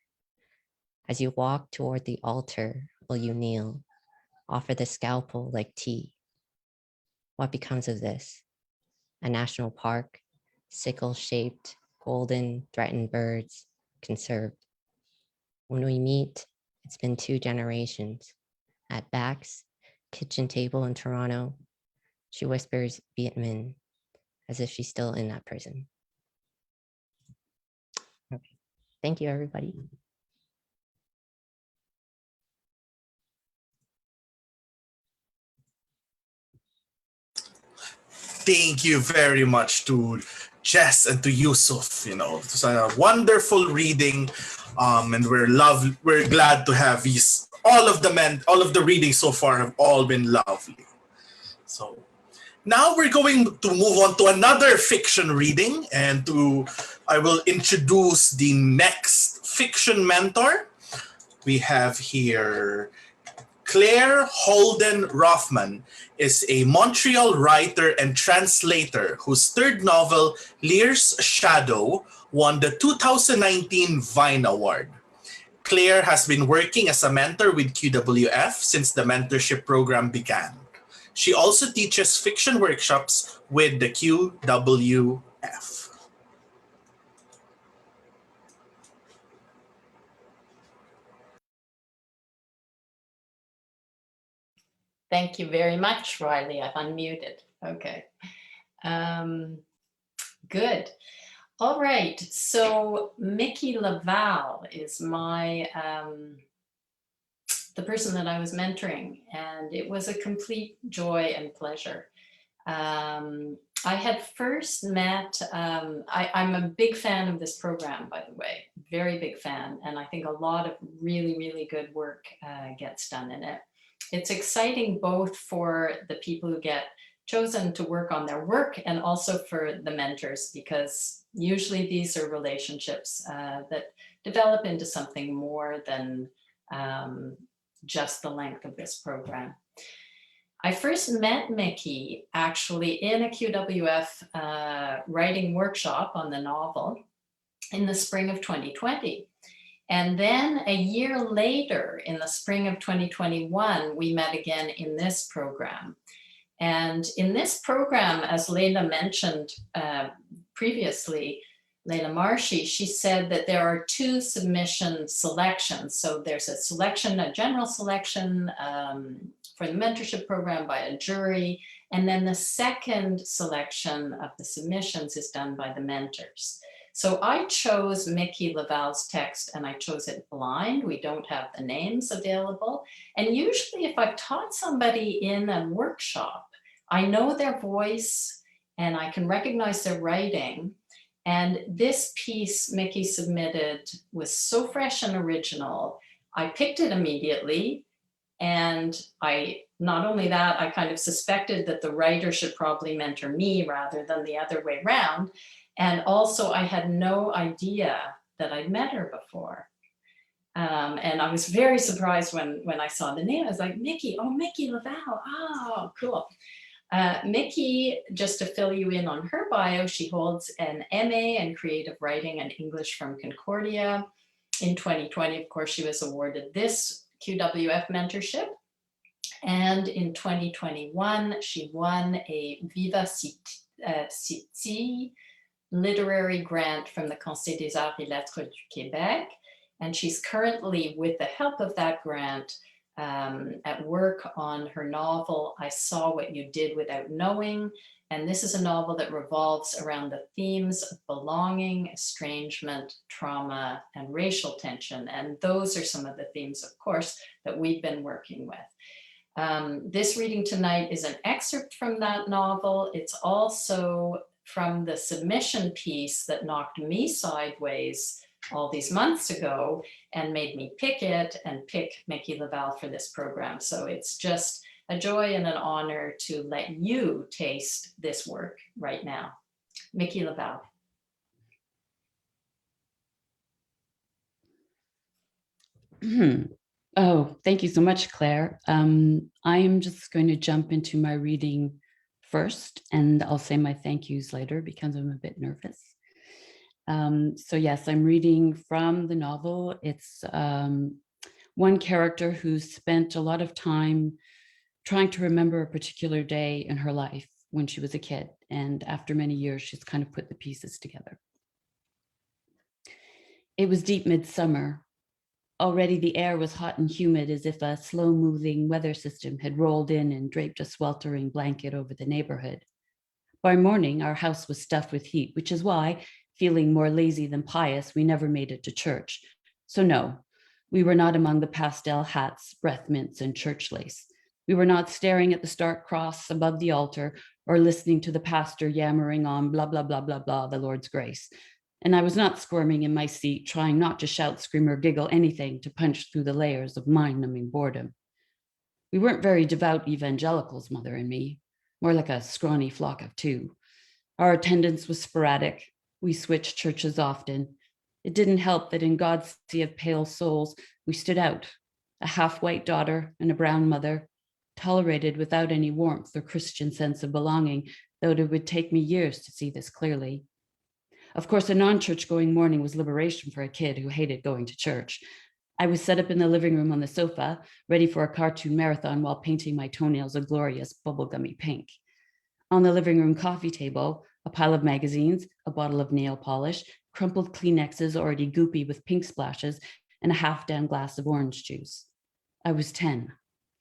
As you walk toward the altar, will you kneel, offer the scalpel like tea? What becomes of this? A national park, sickle-shaped, golden, threatened birds, conserved. When we meet, it's been 2 generations. At Back's kitchen table in Toronto, she whispers Viet Minh as if she's still in that prison. Okay. Thank you, everybody. Thank you very much to Jess and to Yusuf. It was a wonderful reading, and we're glad to have these. All of the readings so far have all been lovely. So now we're going to move on to another fiction reading, and I will introduce the next fiction mentor. We have here Claire Holden Rothman is a Montreal writer and translator whose third novel, Lear's Shadow, won the 2019 Vine Award. Claire has been working as a mentor with QWF since the mentorship program began. She also teaches fiction workshops with the QWF. Thank you very much, Riley. I've unmuted. Okay. Good. All right. So Miki Laval is the person that I was mentoring, and it was a complete joy and pleasure. I had first met, I'm a big fan of this program, by the way, very big fan. And I think a lot of really, really good work gets done in it. It's exciting both for the people who get chosen to work on their work and also for the mentors, because usually these are relationships that develop into something more than just the length of this program. I first met Miki actually in a QWF writing workshop on the novel in the spring of 2020. And then a year later, in the spring of 2021, we met again in this program. And in this program, as Leila mentioned previously, Leila Marshy, she said that there are 2 submission selections. So there's a selection, a general selection for the mentorship program by a jury. And then the second selection of the submissions is done by the mentors. So I chose Miki Laval's text and I chose it blind. We don't have the names available. And usually if I've taught somebody in a workshop, I know their voice and I can recognize their writing. And this piece Miki submitted was so fresh and original. I picked it immediately. And not only that, I kind of suspected that the writer should probably mentor me rather than the other way around. And also I had no idea that I'd met her before. And I was very surprised when I saw the name. I was like, Miki Laval, oh, cool. Miki, just to fill you in on her bio, she holds an MA in creative writing and English from Concordia. In 2020, of course, she was awarded this QWF mentorship. And in 2021, she won a Viva City literary grant from the Conseil des Arts et Lettres du Québec. And she's currently, with the help of that grant, at work on her novel, I Saw What You Did Without Knowing. And this is a novel that revolves around the themes of belonging, estrangement, trauma, and racial tension. And those are some of the themes, of course, that we've been working with. This reading tonight is an excerpt from that novel. It's also from the submission piece that knocked me sideways all these months ago and made me pick it and pick Miki Laval for this program. So it's just a joy and an honor to let you taste this work right now. Miki Laval. Oh, thank you so much, Claire. I am just going to jump into my reading first, and I'll say my thank yous later because I'm a bit nervous. So yes, I'm reading from the novel. It's one character who spent a lot of time trying to remember a particular day in her life when she was a kid. And after many years, she's kind of put the pieces together. It was deep midsummer. Already the air was hot and humid, as if a slow-moving weather system had rolled in and draped a sweltering blanket over the neighborhood. By morning, our house was stuffed with heat, which is why, feeling more lazy than pious, we never made it to church. So no, we were not among the pastel hats, breath mints, and church lace. We were not staring at the stark cross above the altar or listening to the pastor yammering on blah, blah, blah, blah, blah, the Lord's grace. And I was not squirming in my seat, trying not to shout, scream, or giggle anything to punch through the layers of mind-numbing boredom. We weren't very devout evangelicals, Mother and me, more like a scrawny flock of two. Our attendance was sporadic. We switched churches often. It didn't help that in God's sea of pale souls, we stood out, a half-white daughter and a brown mother, tolerated without any warmth or Christian sense of belonging, though it would take me years to see this clearly. Of course, a non-church going morning was liberation for a kid who hated going to church. I was set up in the living room on the sofa, ready for a cartoon marathon while painting my toenails a glorious bubblegummy pink. On the living room coffee table, a pile of magazines, a bottle of nail polish, crumpled Kleenexes already goopy with pink splashes, and a half-down glass of orange juice. I was 10,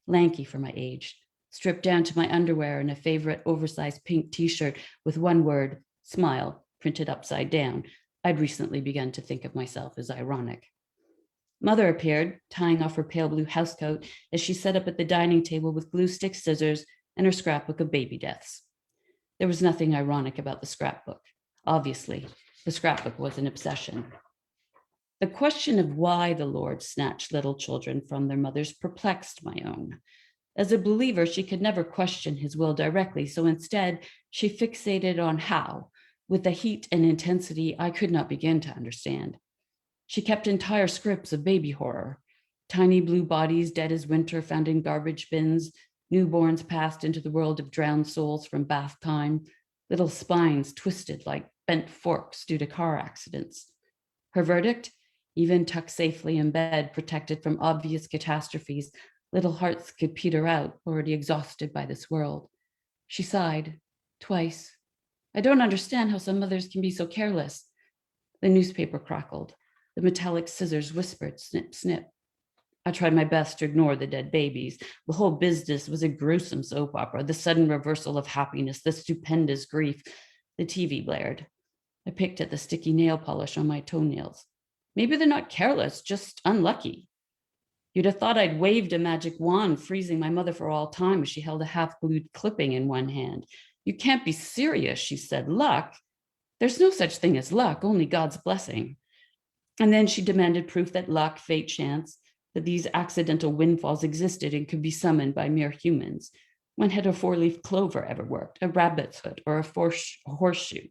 lanky for my age, stripped down to my underwear and a favorite oversized pink t-shirt with one word, smile, printed upside down. I'd recently begun to think of myself as ironic. Mother appeared, tying off her pale blue housecoat as she sat up at the dining table with glue stick scissors and her scrapbook of baby deaths. There was nothing ironic about the scrapbook. Obviously, the scrapbook was an obsession. The question of why the Lord snatched little children from their mothers perplexed my own. As a believer, she could never question his will directly, so instead, she fixated on how, with a heat and intensity I could not begin to understand. She kept entire scripts of baby horror, tiny blue bodies dead as winter found in garbage bins, newborns passed into the world of drowned souls from bath time, little spines twisted like bent forks due to car accidents. Her verdict? Even tucked safely in bed, protected from obvious catastrophes, little hearts could peter out, already exhausted by this world. She sighed, twice. I don't understand how some mothers can be so careless. The newspaper crackled. The metallic scissors whispered, snip, snip. I tried my best to ignore the dead babies. The whole business was a gruesome soap opera, the sudden reversal of happiness, the stupendous grief. The TV blared. I picked at the sticky nail polish on my toenails. Maybe they're not careless, just unlucky. You'd have thought I'd waved a magic wand, freezing my mother for all time as she held a half-glued clipping in one hand. You can't be serious, she said. Luck? There's no such thing as luck, only God's blessing. And then she demanded proof that luck, fate, chance, that these accidental windfalls existed and could be summoned by mere humans. When had a four-leaf clover ever worked, a rabbit's foot, or a horseshoe?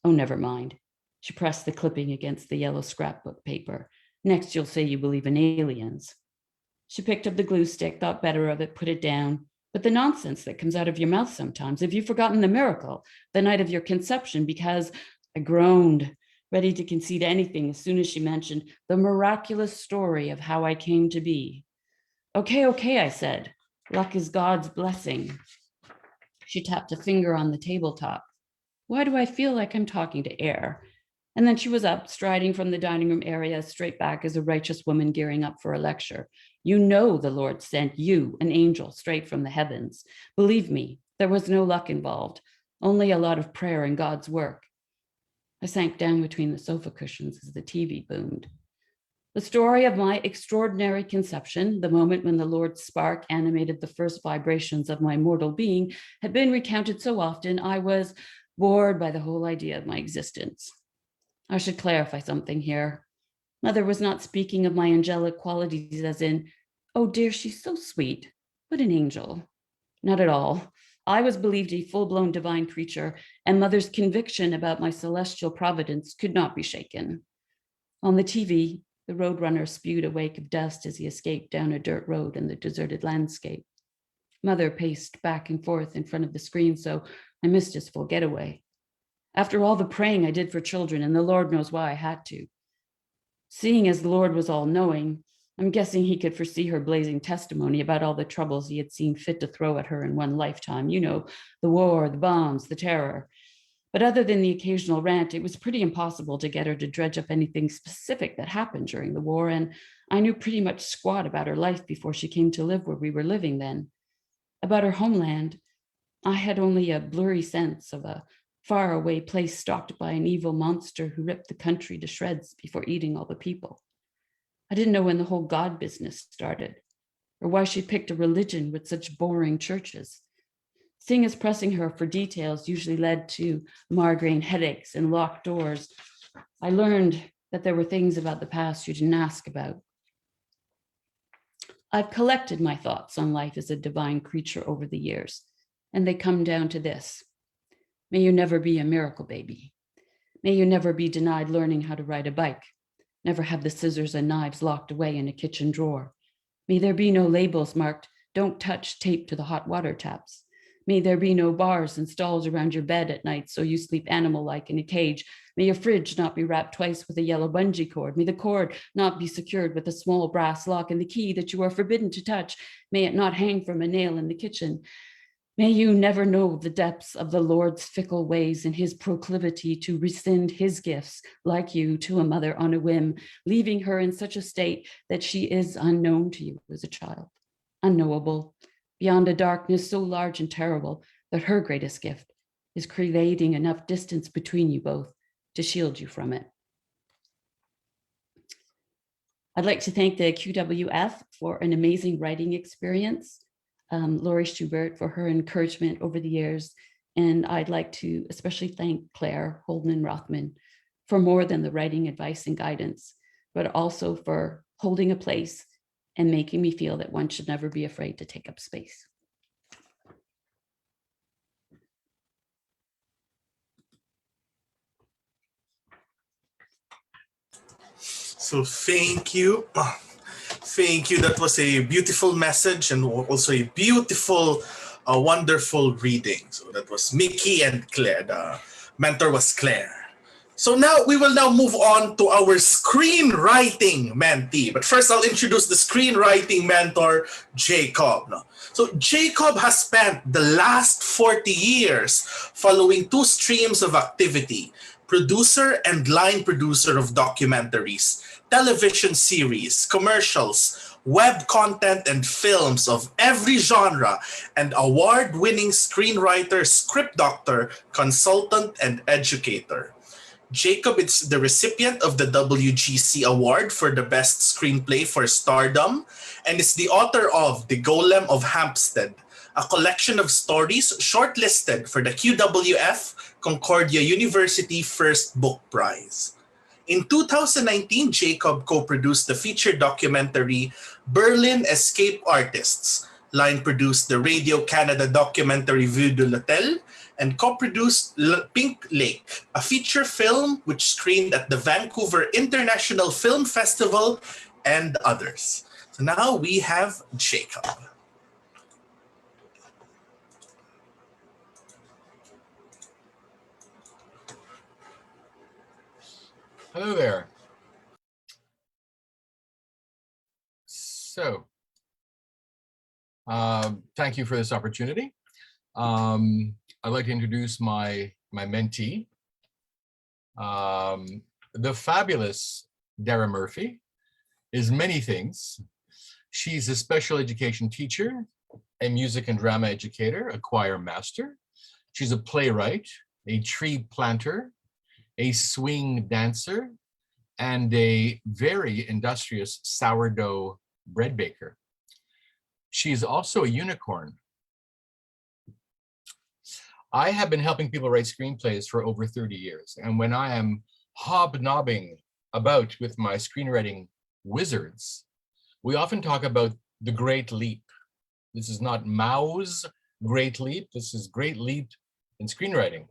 Oh, never mind. She pressed the clipping against the yellow scrapbook paper. Next, you'll say you believe in aliens. She picked up the glue stick, thought better of it, put it down. But the nonsense that comes out of your mouth sometimes, have you forgotten the miracle, the night of your conception? Because I groaned, ready to concede anything as soon as she mentioned the miraculous story of how I came to be. Okay, I said. Luck is God's blessing. She tapped a finger on the tabletop. Why do I feel like I'm talking to air? And then she was up, striding from the dining room area, straight back as a righteous woman gearing up for a lecture. You know the Lord sent you, an angel, straight from the heavens. Believe me, there was no luck involved, only a lot of prayer and God's work. I sank down between the sofa cushions as the TV boomed. The story of my extraordinary conception, the moment when the Lord's spark animated the first vibrations of my mortal being, had been recounted so often I was bored by the whole idea of my existence. I should clarify something here. Mother was not speaking of my angelic qualities as in, oh dear, she's so sweet, but an angel. Not at all. I was believed a full-blown divine creature, and Mother's conviction about my celestial providence could not be shaken. On the TV, the roadrunner spewed a wake of dust as he escaped down a dirt road in the deserted landscape. Mother paced back and forth in front of the screen, so I missed his full getaway. After all the praying I did for children, and the Lord knows why I had to. Seeing as the Lord was all-knowing, I'm guessing he could foresee her blazing testimony about all the troubles he had seen fit to throw at her in one lifetime. You know, the war, the bombs, the terror. But other than the occasional rant, it was pretty impossible to get her to dredge up anything specific that happened during the war, and I knew pretty much squat about her life before she came to live where we were living then. About her homeland, I had only a blurry sense of a faraway place stalked by an evil monster who ripped the country to shreds before eating all the people. I didn't know when the whole God business started, or why she picked a religion with such boring churches. Seeing as pressing her for details usually led to migraine headaches and locked doors, I learned that there were things about the past you didn't ask about. I've collected my thoughts on life as a divine creature over the years, and they come down to this. May you never be a miracle baby. May you never be denied learning how to ride a bike. Never have the scissors and knives locked away in a kitchen drawer. May there be no labels marked, don't touch, taped to the hot water taps. May there be no bars and stalls around your bed at night so you sleep animal-like in a cage. May your fridge not be wrapped twice with a yellow bungee cord. May the cord not be secured with a small brass lock, and the key that you are forbidden to touch, may it not hang from a nail in the kitchen. May you never know the depths of the Lord's fickle ways and his proclivity to rescind his gifts, like you, to a mother on a whim, leaving her in such a state that she is unknown to you as a child, unknowable, beyond a darkness so large and terrible that her greatest gift is creating enough distance between you both to shield you from it. I'd like to thank the QWF for an amazing writing experience. Laurie Schubert for her encouragement over the years. And I'd like to especially thank Claire, Holden Rothman for more than the writing advice and guidance, but also for holding a place and making me feel that one should never be afraid to take up space. So thank you. Thank you. That was a beautiful message and also a beautiful, wonderful reading. So that was Miki and Claire. The mentor was Claire. So now we will now move on to our screenwriting mentee. But first, I'll introduce the screenwriting mentor, Jacob. So Jacob has spent the last 40 years following two streams of activity: producer and line producer of documentaries, television series, commercials, web content, and films of every genre, and award-winning screenwriter, script doctor, consultant, and educator. Jacob is the recipient of the WGC Award for the Best Screenplay for Stardom and is the author of The Golem of Hampstead, a collection of stories shortlisted for the QWF Concordia University First Book Prize. In 2019, Jacob co-produced the feature documentary Berlin Escape Artists, line-produced the Radio Canada documentary Vue de l'Hôtel, and co-produced Pink Lake, a feature film which screened at the Vancouver International Film Festival and others. So now we have Jacob. Hello there. So, thank you for this opportunity. I'd like to introduce my mentee, the fabulous Dara Murphy is many things. She's a special education teacher, a music and drama educator, a choir master. She's a playwright, a tree planter, a swing dancer, and a very industrious sourdough bread baker. She's also a unicorn. I have been helping people write screenplays for over 30 years. And when I am hobnobbing about with my screenwriting wizards, we often talk about the Great Leap. This is not Mao's Great Leap. This is Great Leap in screenwriting.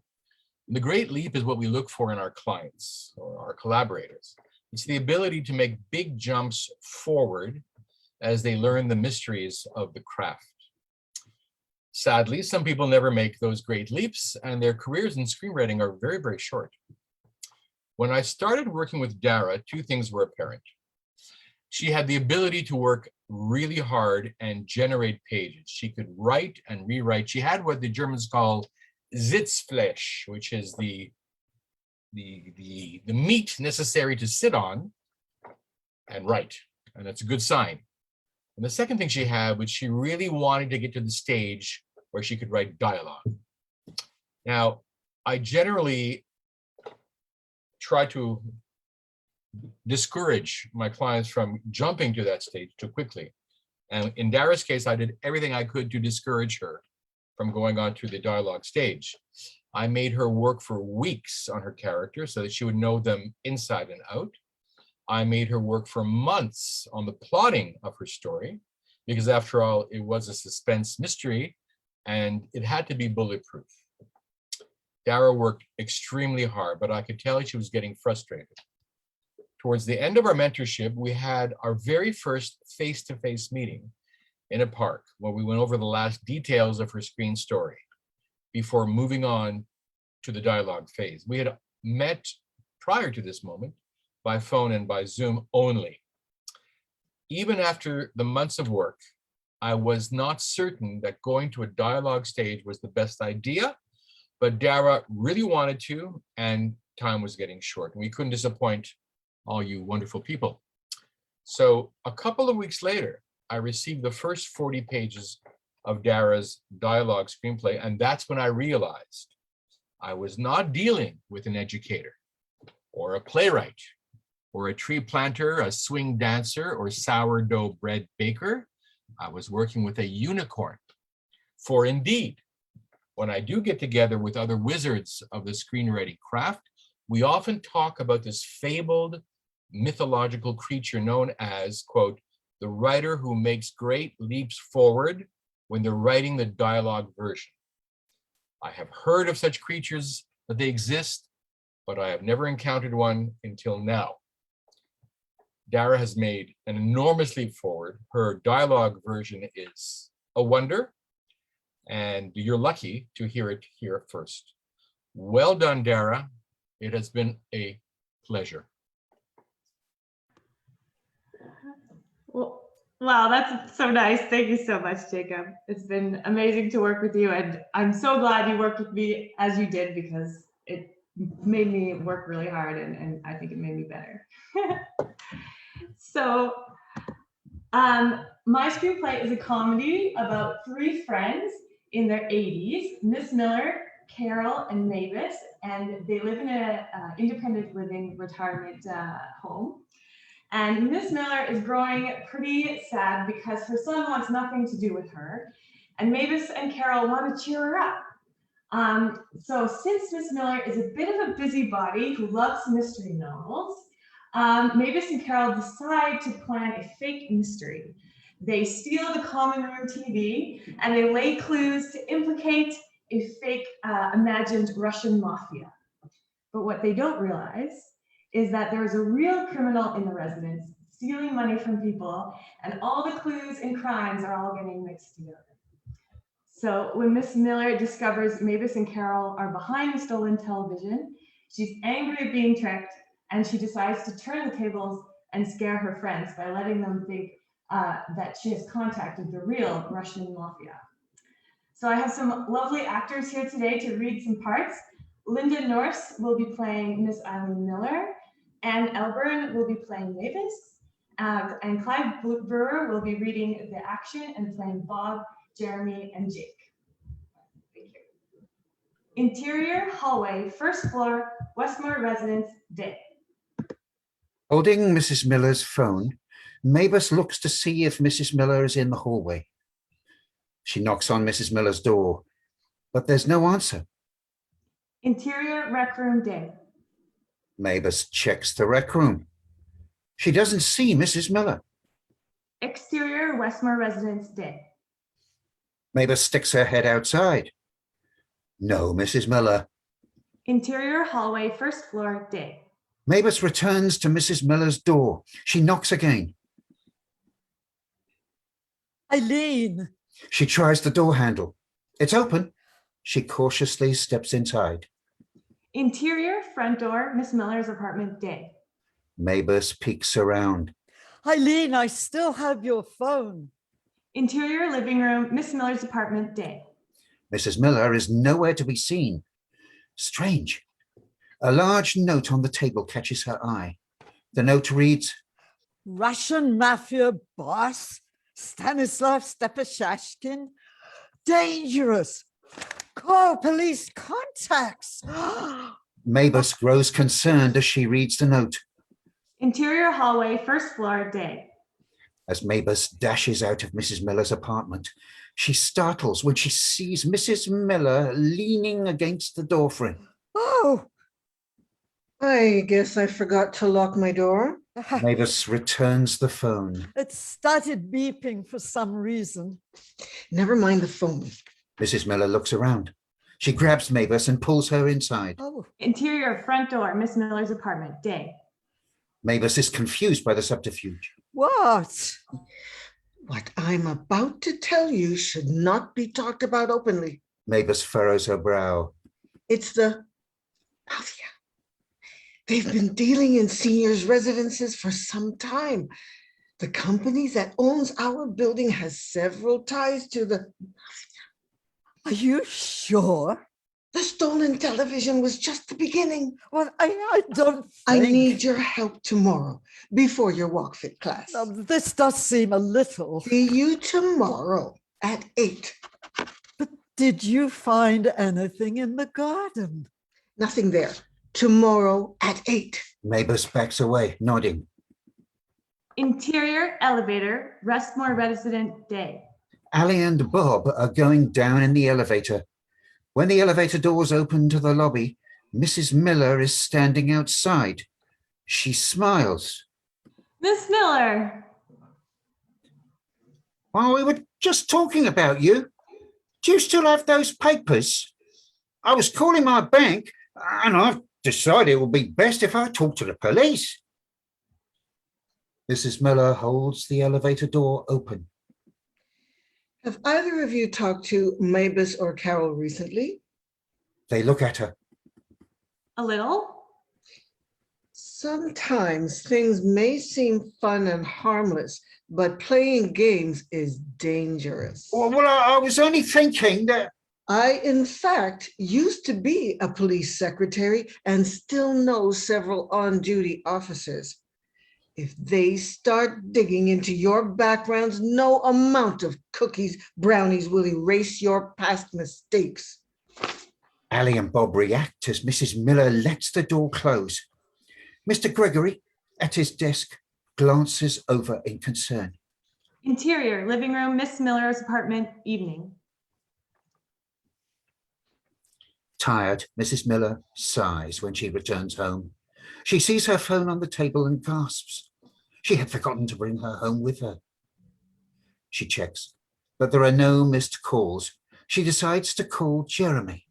The Great Leap is what we look for in our clients or our collaborators. It's the ability to make big jumps forward as they learn the mysteries of the craft. Sadly, some people never make those great leaps, and their careers in screenwriting are very, very short. When I started working with Dara, two things were apparent. She had the ability to work really hard and generate pages. She could write and rewrite. She had what the Germans call Sitzfleisch, which is the meat necessary to sit on and write, and that's a good sign. And the second thing she had, which she really wanted to get to the stage where she could write dialogue. Now, I generally try to discourage my clients from jumping to that stage too quickly. And in Dara's case, I did everything I could to discourage her from going on to the dialogue stage. I made her work for weeks on her characters so that she would know them inside and out. I made her work for months on the plotting of her story, because after all, it was a suspense mystery and it had to be bulletproof. Dara worked extremely hard, but I could tell she was getting frustrated. Towards the end of our mentorship, we had our very first face-to-face meeting in a park where we went over the last details of her screen story before moving on to the dialogue phase. We had met prior to this moment by phone and by Zoom only. Even after the months of work, I was not certain that going to a dialogue stage was the best idea, but Dara really wanted to, and time was getting short. We couldn't disappoint all you wonderful people. So a couple of weeks later, I received the first 40 pages of Dara's dialogue screenplay, and that's when I realized I was not dealing with an educator or a playwright or a tree planter, a swing dancer, or sourdough bread baker. I was working with a unicorn. For indeed, when I do get together with other wizards of the screenwriting craft, we often talk about this fabled mythological creature known as, quote, the writer who makes great leaps forward when they're writing the dialogue version. I have heard of such creatures that they exist, but I have never encountered one until now. Dara has made an enormous leap forward. Her dialogue version is a wonder, and you're lucky to hear it here first. Well done, Dara. It has been a pleasure. Well, wow, that's so nice. Thank you so much, Jacob. It's been amazing to work with you, and I'm so glad you worked with me as you did, because it made me work really hard, and I think it made me better. So, my screenplay is a comedy about three friends in their 80s, Miss Miller, Carol, and Mavis, and they live in an independent living retirement home. And Miss Miller is growing pretty sad because her son wants nothing to do with her. and Mavis and Carol want to cheer her up. So since Miss Miller is a bit of a busybody who loves mystery novels, Mavis and Carol decide to plan a fake mystery. They steal the common room TV and they lay clues to implicate a fake imagined Russian mafia. But what they don't realize is that there is a real criminal in the residence stealing money from people, and all the clues and crimes are all getting mixed together. So when Miss Miller discovers Mavis and Carol are behind the stolen television, she's angry at being tricked, and she decides to turn the tables and scare her friends by letting them think that she has contacted the real Russian mafia. So I have some lovely actors here today to read some parts. Lynda Norse will be playing Miss Eileen Miller, Anne Elburn will be playing Mavis, and Clive Brewer will be reading the action and playing Bob, Jeremy, and Jake. Thank you. Interior hallway, first floor, Westmore Residence, day. Holding Mrs. Miller's phone, Mavis looks to see if Mrs. Miller is in the hallway. She knocks on Mrs. Miller's door, but there's no answer. Interior rec room, day. Mavis checks the rec room. She doesn't see Mrs. Miller. Exterior Westmore Residence, day. Mavis sticks her head outside. No Mrs. Miller. Interior hallway, first floor, day. Mavis returns to Mrs. Miller's door. She knocks again. Eileen! She tries the door handle. It's open. She cautiously steps inside. Interior front door, Miss Miller's apartment, day. Mavis peeks around. Eileen, I still have your phone. Interior living room, Miss Miller's apartment, day. Mrs. Miller is nowhere to be seen. Strange. A large note on the table catches her eye. The note reads, Russian mafia boss, Stanislav Stepashashkin, dangerous. Call police contacts. Mavis grows concerned as she reads the note. Interior hallway, first floor, day. As Mavis dashes out of Mrs. Miller's apartment, she startles when she sees Mrs. Miller leaning against the doorframe. Oh! I guess I forgot to lock my door. Mavis returns the phone. It started beeping for some reason. Never mind the phone. Mrs. Miller looks around. She grabs Mavis and pulls her inside. Oh. Interior front door, Miss Miller's apartment, day. Mavis is confused by the subterfuge. What? What I'm about to tell you should not be talked about openly. Mavis furrows her brow. It's the mafia. They've been dealing in seniors' residences for some time. The company that owns our building has several ties to the mafia. Are you sure? The stolen television was just the beginning. Well, I don't think... I need your help tomorrow before your walk fit class. This does seem a little... See you tomorrow at 8. But did you find anything in the garden? Nothing there. Tomorrow at 8. Mavis backs away, nodding. Interior elevator, Westmore Resident, day. Ali and Bob are going down in the elevator. When the elevator doors open to the lobby, Mrs. Miller is standing outside. She smiles. Miss Miller. Oh, we were just talking about you. Do you still have those papers? I was calling my bank and I've decided it would be best if I talk to the police. Mrs. Miller holds the elevator door open. Have either of you talked to Mavis or Carol recently? They look at her. A little. Sometimes things may seem fun and harmless, but playing games is dangerous. Well, I was only thinking that... I, in fact, used to be a police secretary and still know several on-duty officers. If they start digging into your backgrounds, no amount of cookies, brownies will erase your past mistakes. Ali and Bob react as Mrs. Miller lets the door close. Mr. Gregory, at his desk, glances over in concern. Interior living room, Miss Miller's apartment, evening. Tired, Mrs. Miller sighs when she returns home. She sees her phone on the table and gasps. She had forgotten to bring her home with her. She checks, but there are no missed calls. She decides to call Jeremy.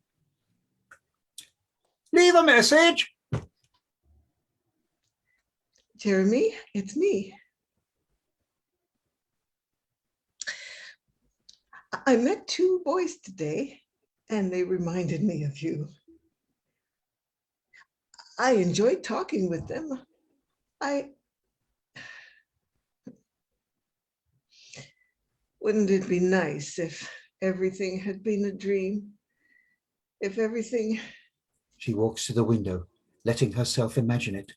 Leave a message. Jeremy, it's me. I met two boys today, and they reminded me of you. I enjoyed talking with them. Wouldn't it be nice if everything had been a dream? If everything... She walks to the window, letting herself imagine it.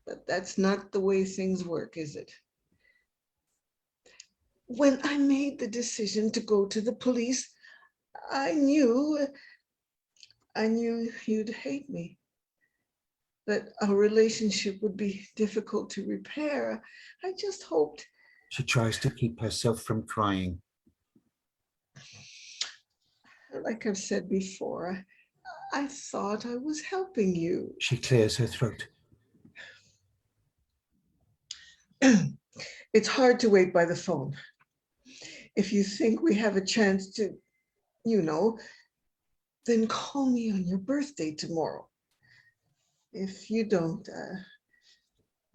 But that's not the way things work, is it? When I made the decision to go to the police, I knew you'd hate me, that our relationship would be difficult to repair. I just hoped. She tries to keep herself from crying. Like I've said before, I thought I was helping you. She clears her throat. It's hard to wait by the phone. If you think we have a chance to, then call me on your birthday tomorrow. If you don't,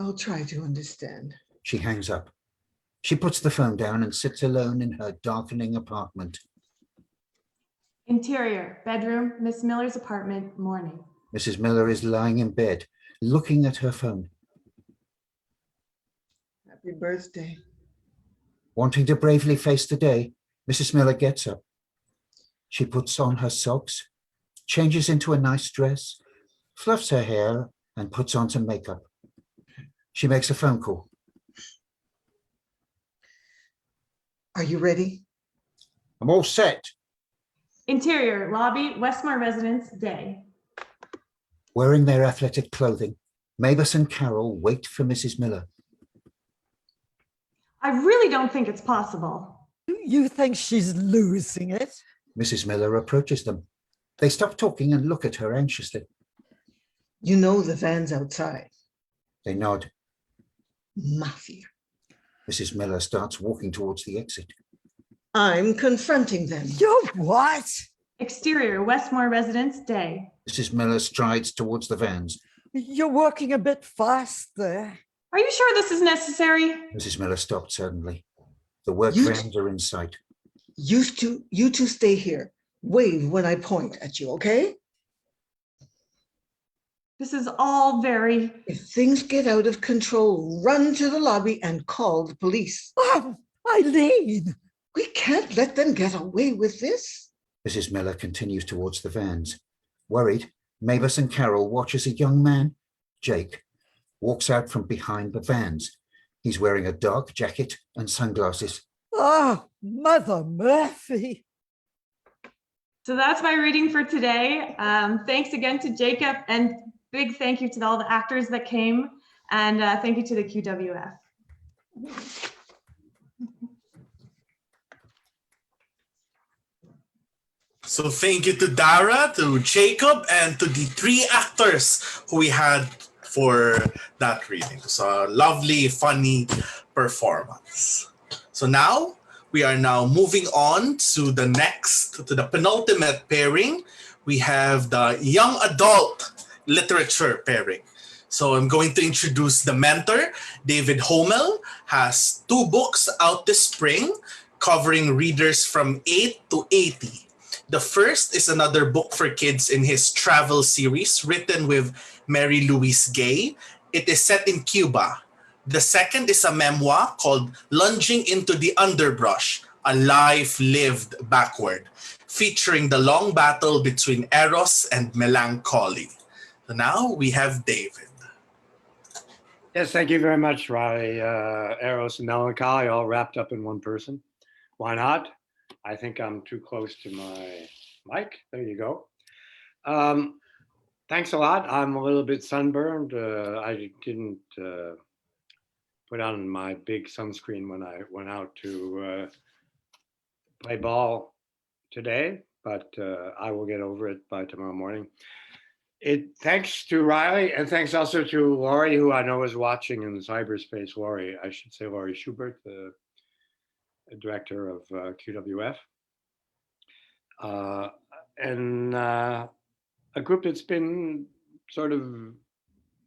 I'll try to understand. She hangs up. She puts the phone down and sits alone in her darkening apartment. Interior, bedroom, Miss Miller's apartment, morning. Mrs. Miller is lying in bed, looking at her phone. Happy birthday. Wanting to bravely face the day, Mrs. Miller gets up. She puts on her socks, changes into a nice dress, fluffs her hair, and puts on some makeup. She makes a phone call. Are you ready? I'm all set. Interior, lobby, Westmore residence, day. Wearing their athletic clothing, Mavis and Carol wait for Mrs. Miller. I really don't think it's possible. You think she's losing it? Mrs. Miller approaches them. They stop talking and look at her anxiously. You know the van's outside. They nod. Mafia. Mrs. Miller starts walking towards the exit. I'm confronting them. You what? Exterior, Westmore residence, day. Mrs. Miller strides towards the vans. You're working a bit fast there. Are you sure this is necessary? Mrs. Miller stopped suddenly. The work You vans are in sight. You two stay here. Wave when I point at you, okay? This is all very... If things get out of control, run to the lobby and call the police. Oh, Eileen! We can't let them get away with this. Mrs. Miller continues towards the vans. Worried, Mavis and Carol watch as a young man, Jake, walks out from behind the vans. He's wearing a dark jacket and sunglasses. Oh, Mother Murphy. So that's my reading for today. Thanks again to Jacob, and big thank you to all the actors that came, and thank you to the QWF. So thank you to Dara, to Jacob, and to the three actors who we had for that reading. So a lovely, funny performance. So now, we are now moving on to the penultimate pairing. We have the young adult literature pairing. So I'm going to introduce the mentor. David Homel has 2 books out this spring covering readers from 8 to 80. The first is another book for kids in his travel series written with Mary Louise Gay. It is set in Cuba. The second is a memoir called Lunging into the Underbrush, A Life Lived Backward, featuring the long battle between Eros and melancholy. So now we have David. Yes, thank you very much, Riley. Eros and melancholy all wrapped up in one person. Why not? I think I'm too close to my mic. There you go. Thanks a lot. I'm a little bit sunburned. I didn't put on my big sunscreen when I went out to play ball today, but I will get over it by tomorrow morning. Thanks to Riley, and thanks also to Laurie, who I know is watching in cyberspace. Laurie, I should say Laurie Schubert, the director of QWF. And a group that's been sort of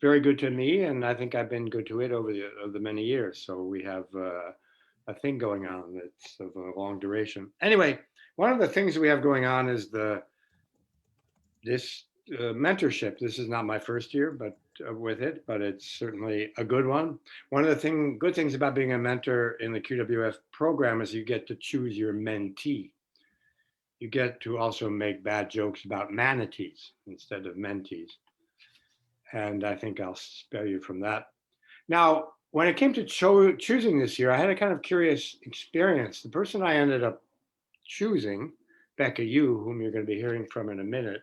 very good to me, and I think I've been good to it over the many years. So we have a thing going on that's of a long duration. Anyway, one of the things we have going on is this mentorship. This is not my first year, but with it, but it's certainly a good one. One of the good things about being a mentor in the QWF program is you get to choose your mentee. You get to also make bad jokes about manatees instead of mentees. And I think I'll spare you from that. Now, when it came to choosing this year, I had a kind of curious experience. The person I ended up choosing, Becca Yu, whom you're going to be hearing from in a minute,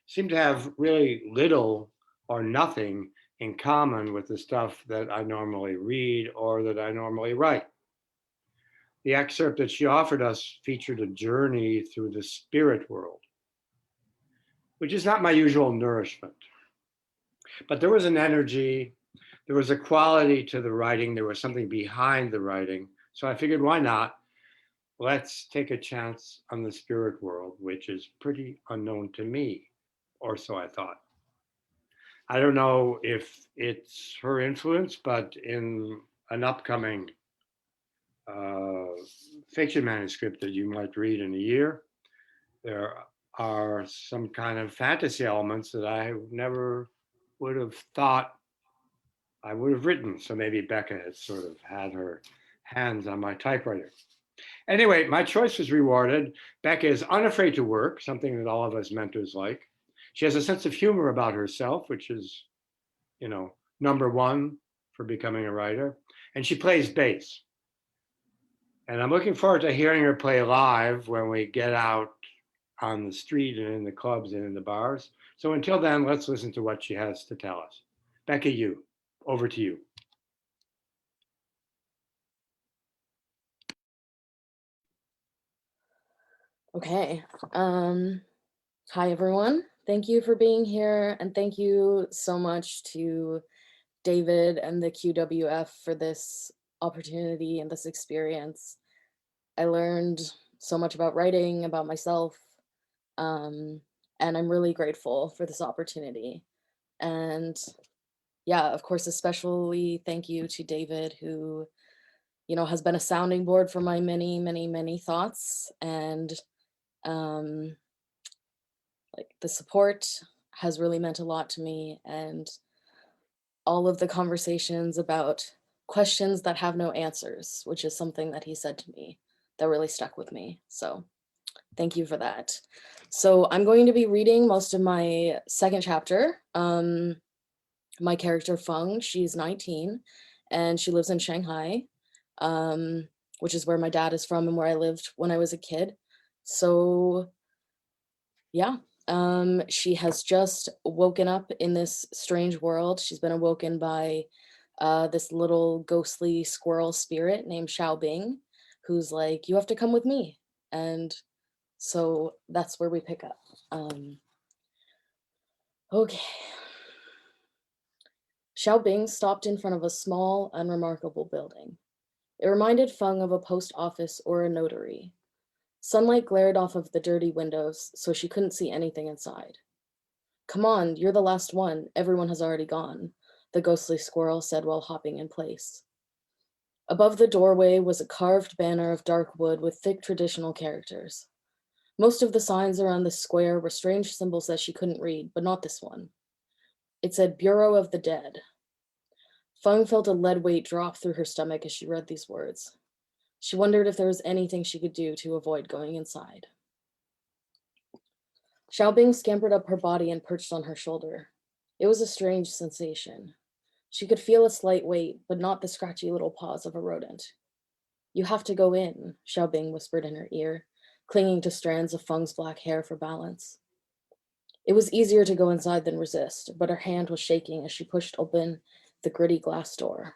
seemed to have really little or nothing in common with the stuff that I normally read or that I normally write. The excerpt that she offered us featured a journey through the spirit world, which is not my usual nourishment. But there was an energy, there was a quality to the writing, there was something behind the writing. So I figured, why not? Let's take a chance on the spirit world, which is pretty unknown to me, or so I thought. I don't know if it's her influence, but in an upcoming fiction manuscript that you might read in a year, there are some kind of fantasy elements that I never would have thought I would have written. So maybe Becca has sort of had her hands on my typewriter. Anyway, my choice was rewarded. Becca is unafraid to work, something that all of us mentors like. She has a sense of humor about herself, which is, you know, number one for becoming a writer. And she plays bass. And I'm looking forward to hearing her play live when we get out on the street and in the clubs and in the bars. So until then, let's listen to what she has to tell us. Becca Yu, over to you. Okay. Hi, everyone. Thank you for being here. And thank you so much to David and the QWF for this opportunity and this experience. I learned so much about writing, about myself, and I'm really grateful for this opportunity. And yeah, of course, especially thank you to David, who, you know, has been a sounding board for my many, many, many thoughts. And like the support has really meant a lot to me, and all of the conversations about questions that have no answers, which is something that he said to me that really stuck with me. So thank you for that. So I'm going to be reading most of my second chapter. My character Feng, she's 19 and she lives in Shanghai, which is where my dad is from and where I lived when I was a kid. So yeah, she has just woken up in this strange world. She's been awoken by this little ghostly squirrel spirit named Xiaobing, who's like, you have to come with me. And so that's where we pick up. Okay. Xiaobing stopped in front of a small, unremarkable building. It reminded Feng of a post office or a notary. Sunlight glared off of the dirty windows, so she couldn't see anything inside. Come on, you're the last one. Everyone has already gone, the ghostly squirrel said while hopping in place. Above the doorway was a carved banner of dark wood with thick traditional characters. Most of the signs around the square were strange symbols that she couldn't read, but not this one. It said Bureau of the Dead. Feng felt a lead weight drop through her stomach as she read these words. She wondered if there was anything she could do to avoid going inside. Xiaobing scampered up her body and perched on her shoulder. It was a strange sensation. She could feel a slight weight, but not the scratchy little paws of a rodent. You have to go in, Xiaobing whispered in her ear, clinging to strands of Feng's black hair for balance. It was easier to go inside than resist, but her hand was shaking as she pushed open the gritty glass door.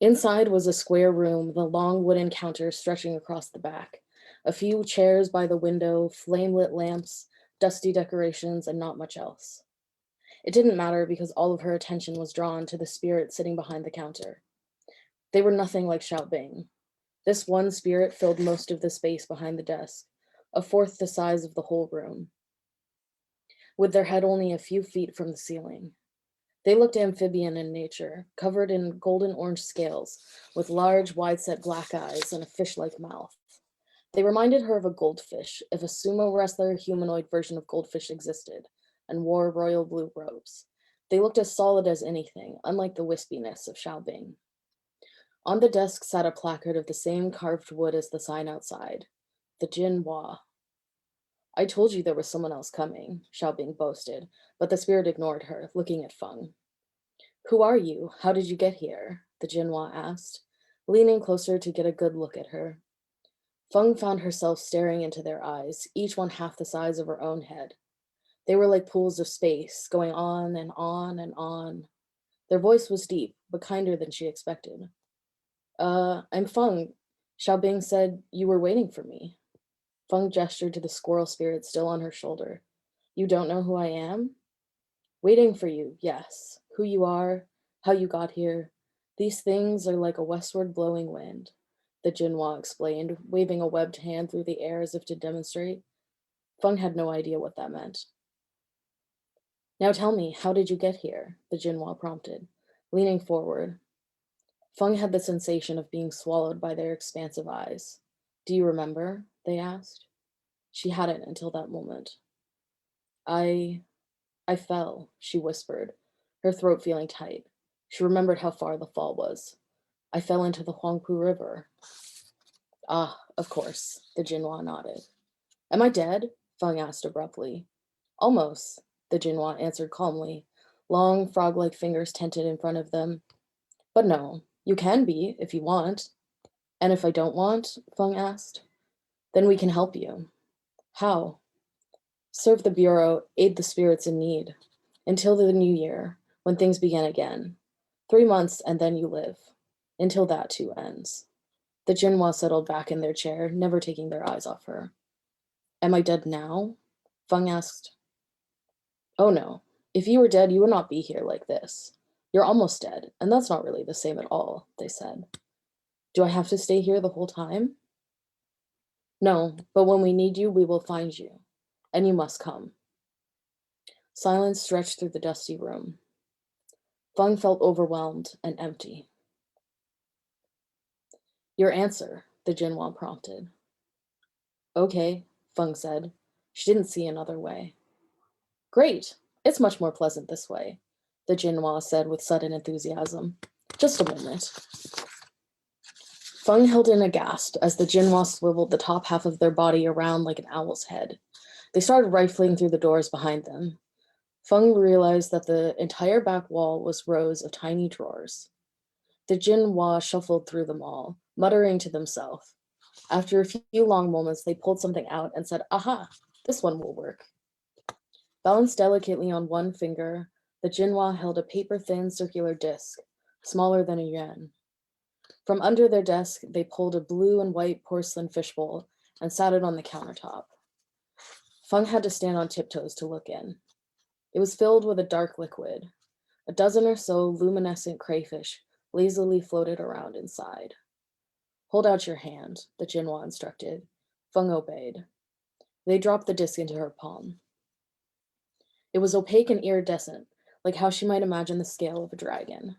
Inside was a square room with a long wooden counter stretching across the back. A few chairs by the window, flame-lit lamps, dusty decorations, and not much else. It didn't matter because all of her attention was drawn to the spirit sitting behind the counter. They were nothing like Xiaobing. This one spirit filled most of the space behind the desk, a fourth the size of the whole room, with their head only a few feet from the ceiling. They looked amphibian in nature, covered in golden orange scales, with large, wide-set black eyes and a fish-like mouth. They reminded her of a goldfish, if a sumo wrestler humanoid version of goldfish existed, and wore royal blue robes. They looked as solid as anything, unlike the wispiness of Xiaobing. On the desk sat a placard of the same carved wood as the sign outside, the Jin Hua. I told you there was someone else coming, Xiaobing boasted, but the spirit ignored her, looking at Feng. Who are you? How did you get here? The Jinhua asked, leaning closer to get a good look at her. Feng found herself staring into their eyes, each one half the size of her own head. They were like pools of space, going on and on and on. Their voice was deep, but kinder than she expected. I'm Feng. Xiaobing said you were waiting for me. Feng gestured to the squirrel spirit still on her shoulder. You don't know who I am? Waiting for you, yes. Who you are, how you got here. These things are like a westward blowing wind, the Jinhua explained, waving a webbed hand through the air as if to demonstrate. Feng had no idea what that meant. Now tell me, how did you get here? The Jinhua prompted, leaning forward. Feng had the sensation of being swallowed by their expansive eyes. Do you remember? They asked. She hadn't until that moment. I fell, she whispered, her throat feeling tight. She remembered how far the fall was. I fell into the Huangpu River. Ah, of course, the Jinhua nodded. Am I dead? Feng asked abruptly. Almost, the Jinhua answered calmly, long frog-like fingers tented in front of them. But no, you can be if you want. And if I don't want? Feng asked. Then we can help you. How? Serve the Bureau, aid the spirits in need. Until the new year, when things begin again. 3 months and then you live. Until that too ends. The Jinhua settled back in their chair, never taking their eyes off her. Am I dead now? Feng asked. Oh no. If you were dead, you would not be here like this. You're almost dead, and that's not really the same at all, they said. Do I have to stay here the whole time? No, but when we need you, we will find you. And you must come. Silence stretched through the dusty room. Feng felt overwhelmed and empty. Your answer, the Jinhua prompted. Okay, Feng said. She didn't see another way. Great, it's much more pleasant this way, the Jinhua said with sudden enthusiasm. Just a moment. Feng held in aghast as the Jinhua swiveled the top half of their body around like an owl's head. They started rifling through the doors behind them. Feng realized that the entire back wall was rows of tiny drawers. The Jinhua shuffled through them all, muttering to themselves. After a few long moments, they pulled something out and said, Aha, this one will work. Balanced delicately on one finger, the Jinhua held a paper-thin circular disc, smaller than a yuan. From under their desk, they pulled a blue and white porcelain fishbowl and sat it on the countertop. Feng had to stand on tiptoes to look in. It was filled with a dark liquid. A dozen or so luminescent crayfish lazily floated around inside. Hold out your hand, the Jinhua instructed. Feng obeyed. They dropped the disc into her palm. It was opaque and iridescent, like how she might imagine the scale of a dragon.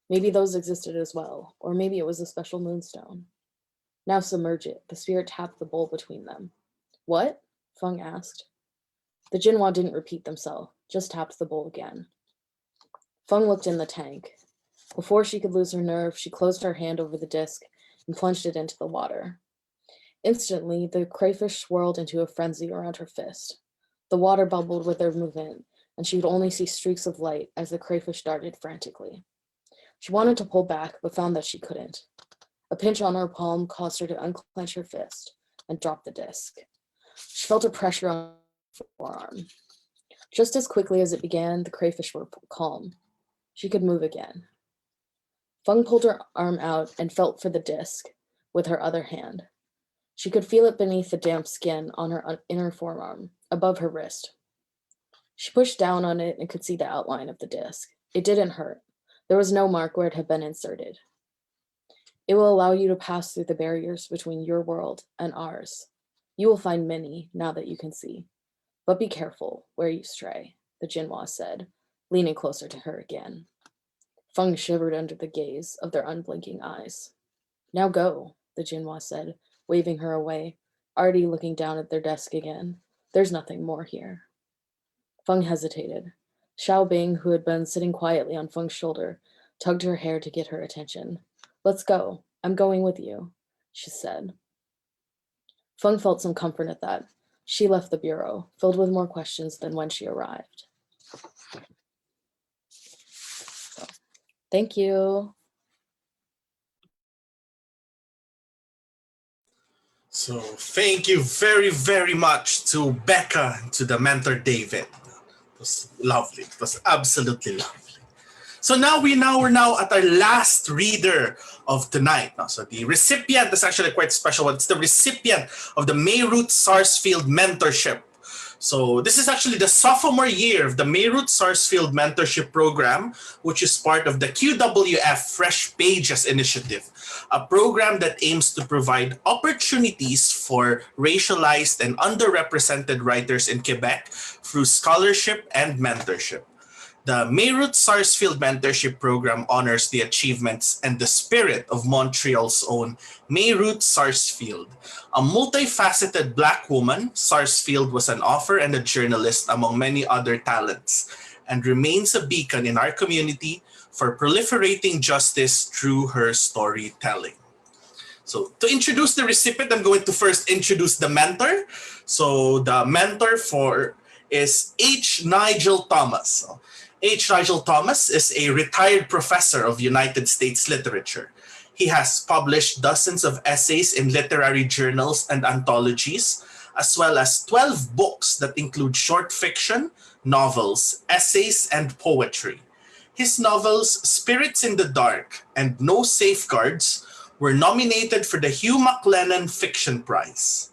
Maybe those existed as well, or maybe it was a special moonstone. Now submerge it, the spirit tapped the bowl between them. What? Feng asked. The Jinhua didn't repeat themselves, just tapped the bowl again. Feng looked in the tank. Before she could lose her nerve, she closed her hand over the disc and plunged it into the water. Instantly, the crayfish swirled into a frenzy around her fist. The water bubbled with their movement, and she would only see streaks of light as the crayfish darted frantically. She wanted to pull back, but found that she couldn't. A pinch on her palm caused her to unclench her fist and drop the disc. She felt a pressure on her forearm. Just as quickly as it began, the crayfish were calm. She could move again. Feng pulled her arm out and felt for the disc with her other hand. She could feel it beneath the damp skin on her inner forearm, above her wrist. She pushed down on it and could see the outline of the disc. It didn't hurt. There was no mark where it had been inserted. It will allow you to pass through the barriers between your world and ours. You will find many now that you can see. But be careful where you stray, the Jinhua said, leaning closer to her again. Feng shivered under the gaze of their unblinking eyes. Now go, the Jinhua said, waving her away, already looking down at their desk again. There's nothing more here. Feng hesitated. Xiao Bing, who had been sitting quietly on Feng's shoulder, tugged her hair to get her attention. Let's go. I'm going with you, she said. Feng felt some comfort at that. She left the bureau, filled with more questions than when she arrived. So, thank you. So thank you very, very much to Becca and to the mentor David. It was lovely. It was absolutely lovely. So we're now at our last reader of tonight. So the recipient is actually quite special. It's the recipient of the Mairuth Sarsfield Mentorship. So this is actually the sophomore year of the Mairuth Sarsfield Mentorship Program, which is part of the QWF Fresh Pages Initiative, a program that aims to provide opportunities for racialized and underrepresented writers in Quebec through scholarship and mentorship. The Mairuth Sarsfield Mentorship Program honors the achievements and the spirit of Montreal's own Mairuth Sarsfield. A multifaceted Black woman, Sarsfield was an author and a journalist among many other talents, and remains a beacon in our community for proliferating justice through her storytelling. So to introduce the recipient, I'm going to first introduce the mentor. So the mentor is H. Nigel Thomas. H. Nigel Thomas is a retired professor of United States literature. He has published dozens of essays in literary journals and anthologies, as well as 12 books that include short fiction, novels, essays, and poetry. His novels Spirits in the Dark and No Safeguards were nominated for the Hugh MacLennan Fiction Prize.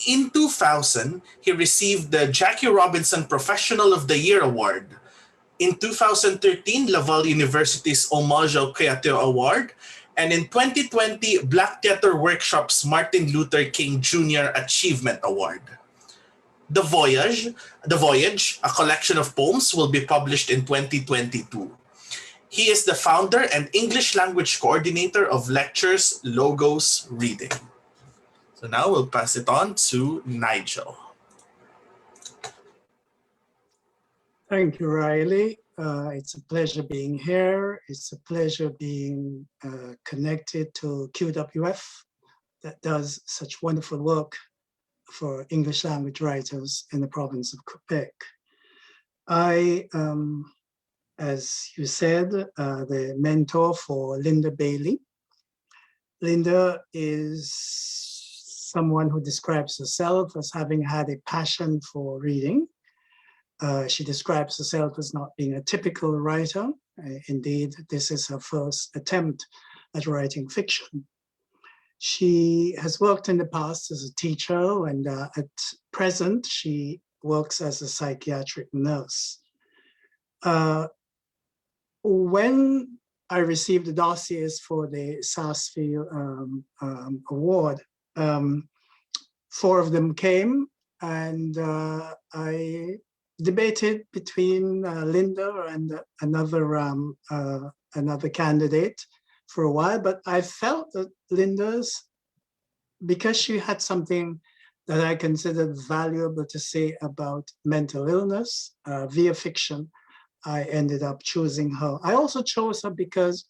In 2000, he received the Jackie Robinson Professional of the Year Award. In 2013, Laval University's Homel Createur Award, and in 2020, Black Theatre Workshop's Martin Luther King Jr. Achievement Award. The Voyage, a collection of poems, will be published in 2022. He is the founder and English language coordinator of Lectures, Logos, Reading. So now we'll pass it on to Nigel. Thank you, Riley. It's a pleasure being here. It's a pleasure being connected to QWF that does such wonderful work for English language writers in the province of Quebec. I, as you said, the mentor for Lynda Bailey. Lynda is someone who describes herself as having had a passion for reading. She describes herself as not being a typical writer. Indeed, this is her first attempt at writing fiction. She has worked in the past as a teacher, and at present, she works as a psychiatric nurse. When I received the dossiers for the Sarsfield Award, 4 of them came, and I debated between Lynda and another candidate for a while, but I felt that Lynda's, because she had something that I considered valuable to say about mental illness via fiction, I ended up choosing her. I also chose her because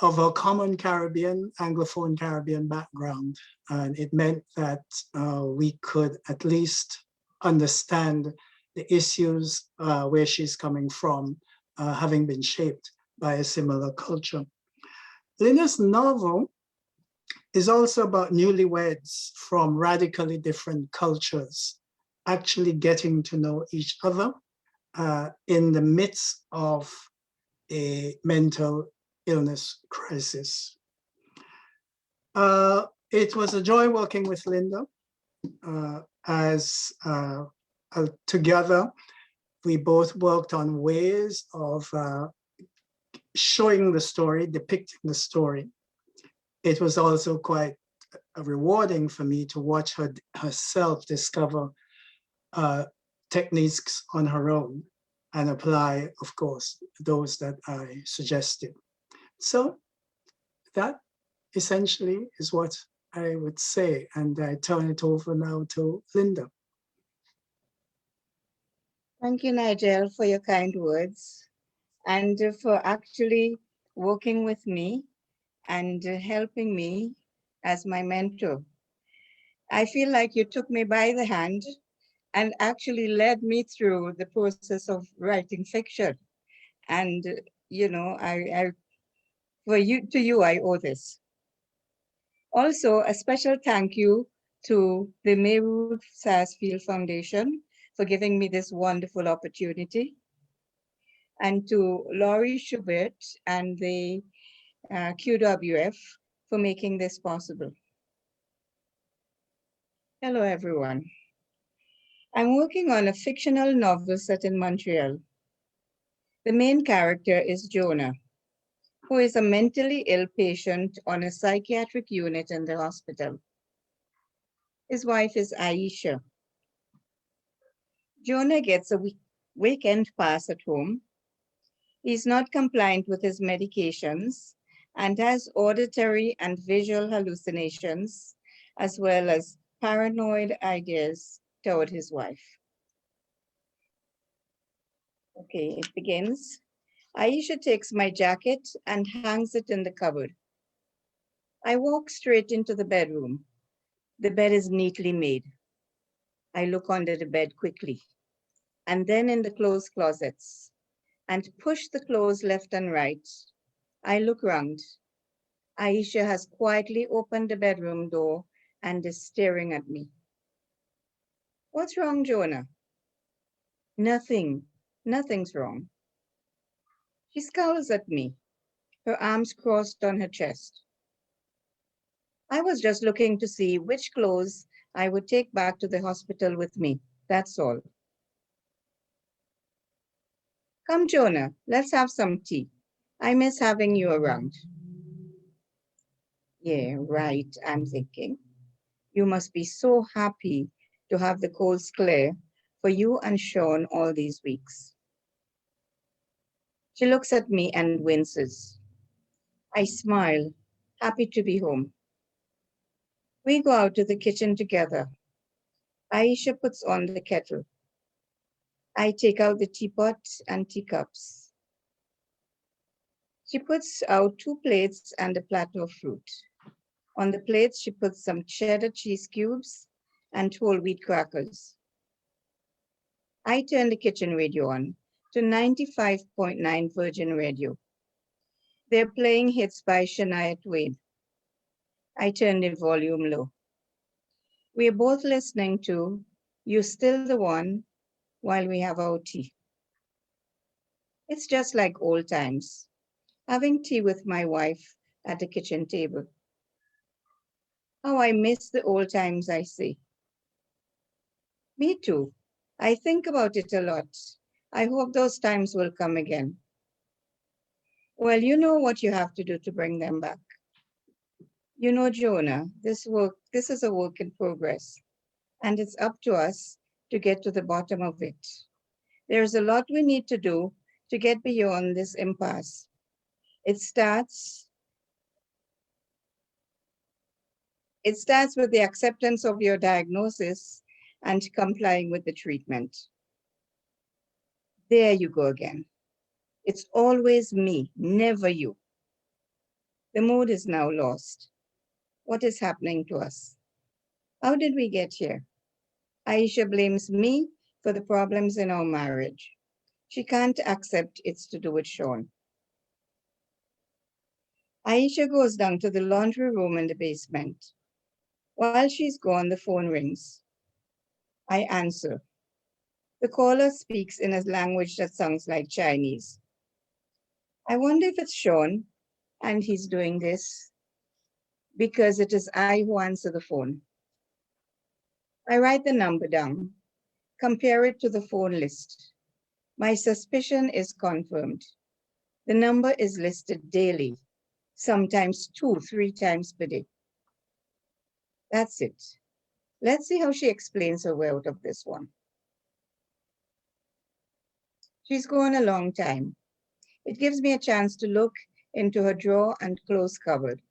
of her common Caribbean, Anglophone Caribbean background. And it meant that we could at least understand the issues where she's coming from, having been shaped by a similar culture. Lynda's novel is also about newlyweds from radically different cultures, actually getting to know each other in the midst of a mental illness crisis. It was a joy working with Lynda. As together, we both worked on ways of showing the story, depicting the story. It was also quite rewarding for me to watch her herself discover techniques on her own and apply, of course, those that I suggested. So that essentially is what I would say, and I turn it over now to Lynda. Thank you, Nigel, for your kind words and for actually working with me and helping me as my mentor. I feel like you took me by the hand and actually led me through the process of writing fiction. And, you know, to you, I owe this. Also, a special thank you to the Mairuth Sarsfield Foundation for giving me this wonderful opportunity, and to Laurie Schubert and the QWF for making this possible. Hello, everyone. I'm working on a fictional novel set in Montreal. The main character is Jonah, who is a mentally ill patient on a psychiatric unit in the hospital. His wife is Aisha. Jonah gets a weekend pass at home. He's not compliant with his medications and has auditory and visual hallucinations, as well as paranoid ideas toward his wife. Okay, it begins. Aisha takes my jacket and hangs it in the cupboard. I walk straight into the bedroom. The bed is neatly made. I look under the bed quickly, and then in the clothes closets, and push the clothes left and right. I look round. Aisha has quietly opened the bedroom door and is staring at me. What's wrong, Jonah? Nothing. Nothing's wrong. She scowls at me, her arms crossed on her chest. I was just looking to see which clothes I would take back to the hospital with me. That's all. Come, Jonah, let's have some tea. I miss having you around. Yeah, right, I'm thinking. You must be so happy to have the coast clear for you and Sean all these weeks. She looks at me and winces. I smile, happy to be home. We go out to the kitchen together. Aisha puts on the kettle. I take out the teapot and teacups. She puts out 2 plates and a platter of fruit. On the plates, she puts some cheddar cheese cubes and whole wheat crackers. I turn the kitchen radio on to 95.9 Virgin Radio. They're playing hits by Shania Twain. I turn the volume low. We're both listening to "You're Still the One" while we have our tea. It's just like old times, having tea with my wife at the kitchen table. How I miss the old times, I say. Me too. I think about it a lot. I hope those times will come again. Well, you know what you have to do to bring them back. You know, Jonah, this is a work in progress, and it's up to us to get to the bottom of it. There's a lot we need to do to get beyond this impasse. It starts with the acceptance of your diagnosis and complying with the treatment. There you go again. It's always me, never you. The mood is now lost. What is happening to us? How did we get here? Aisha blames me for the problems in our marriage. She can't accept it's to do with Sean. Aisha goes down to the laundry room in the basement. While she's gone, the phone rings. I answer. The caller speaks in a language that sounds like Chinese. I wonder if it's Sean and he's doing this. because it is I who answer the phone. I write the number down, compare it to the phone list. My suspicion is confirmed. The number is listed daily, sometimes 2-3 times per day. That's it. Let's see how she explains her way out of this one. She's gone a long time. It gives me a chance to look into her drawer and clothes cupboard.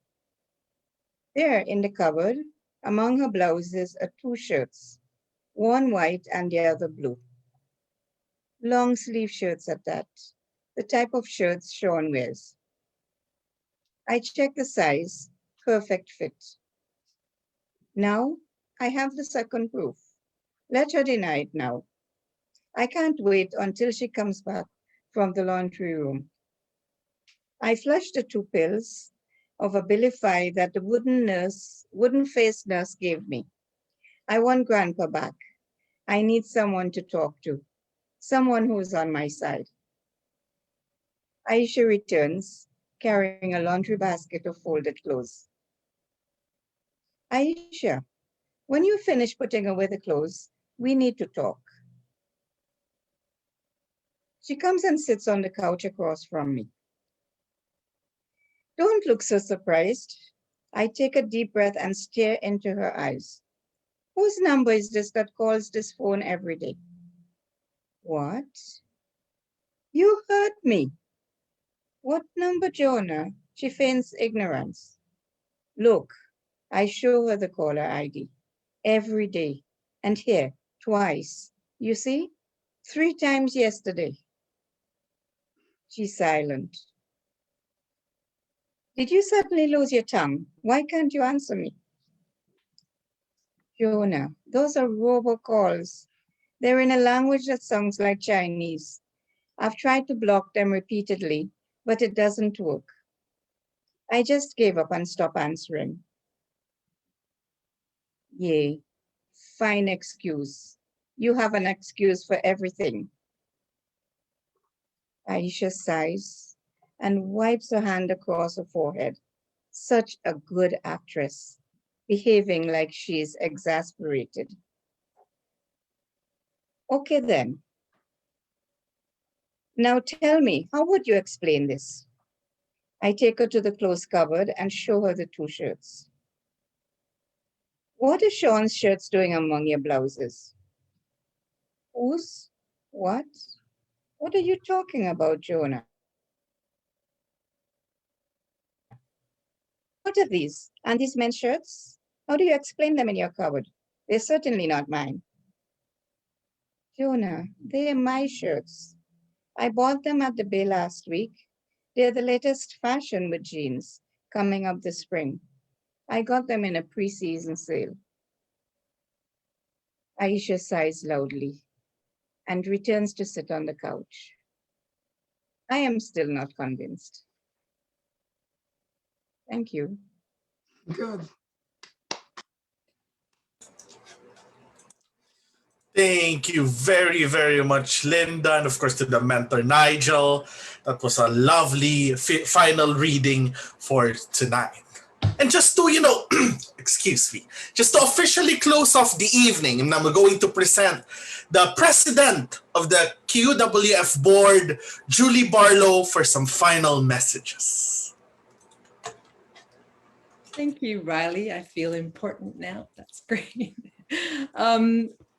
There in the cupboard, among her blouses are 2 shirts, one white and the other blue. Long sleeve shirts at that, the type of shirts Sean wears. I check the size, perfect fit. Now I have the second proof. Let her deny it now. I can't wait until she comes back from the laundry room. I flush the 2 pills of Abilify that the wooden-faced nurse gave me. I want Grandpa back. I need someone to talk to, someone who's on my side. Aisha returns, carrying a laundry basket of folded clothes. Aisha, when you finish putting away the clothes, we need to talk. She comes and sits on the couch across from me. Don't look so surprised. I take a deep breath and stare into her eyes. Whose number is this that calls this phone every day? What? You heard me. What number, Jonah? She feigns ignorance. Look, I show her the caller ID every day. And here, twice. You see? 3 times yesterday. She's silent. Did you suddenly lose your tongue? Why can't you answer me? Jonah, those are robocalls. They're in a language that sounds like Chinese. I've tried to block them repeatedly, but it doesn't work. I just gave up and stopped answering. Yay, fine excuse. You have an excuse for everything. Aisha sighs and wipes her hand across her forehead. Such a good actress, behaving like she's exasperated. Okay then. Now tell me, how would you explain this? I take her to the clothes cupboard and show her the 2 shirts. What is Sean's shirts doing among your blouses? Whose? What? What are you talking about, Jonah? What are these? And these men's shirts? How do you explain them in your cupboard? They're certainly not mine. Jonah, they're my shirts. I bought them at the Bay last week. They're the latest fashion with jeans coming up this spring. I got them in a pre-season sale. Aisha sighs loudly and returns to sit on the couch. I am still not convinced. Thank you. Good. Thank you very, very much, Lynda, and of course to the mentor, Nigel. That was a lovely final reading for tonight. And just to, excuse me, just to officially close off the evening, I'm going to present the president of the QWF board, Julie Barlow, for some final messages. Thank you, Riley. I feel important now. That's great.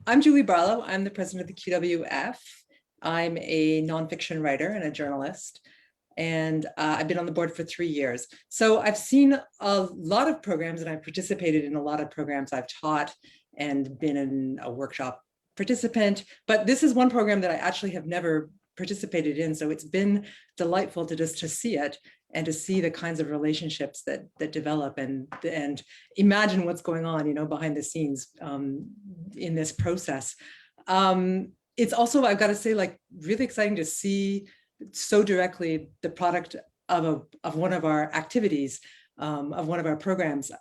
I'm Julie Barlow. I'm the president of the QWF. I'm a nonfiction writer and a journalist, and I've been on the board for 3 years. So I've seen a lot of programs, and I've participated in a lot of programs. I've taught and been in a workshop participant, but this is one program that I actually have never participated in. So it's been delightful to just to see it and to see the kinds of relationships that develop and imagine what's going on, behind the scenes in this process. It's also, I've got to say, like, really exciting to see so directly the product of one of our activities, of one of our programs.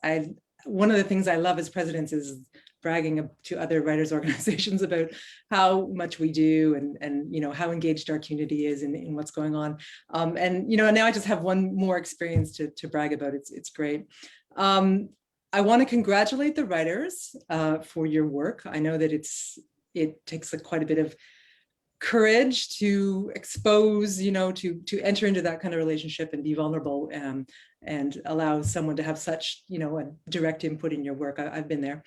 One of the things I love as presidents is bragging to other writers' organizations about how much we do and how engaged our community is in what's going on. And now I just have one more experience to brag about. It's great. I want to congratulate the writers for your work. I know that it takes quite a bit of courage to expose, to enter into that kind of relationship and be vulnerable and allow someone to have such, a direct input in your work. I've been there,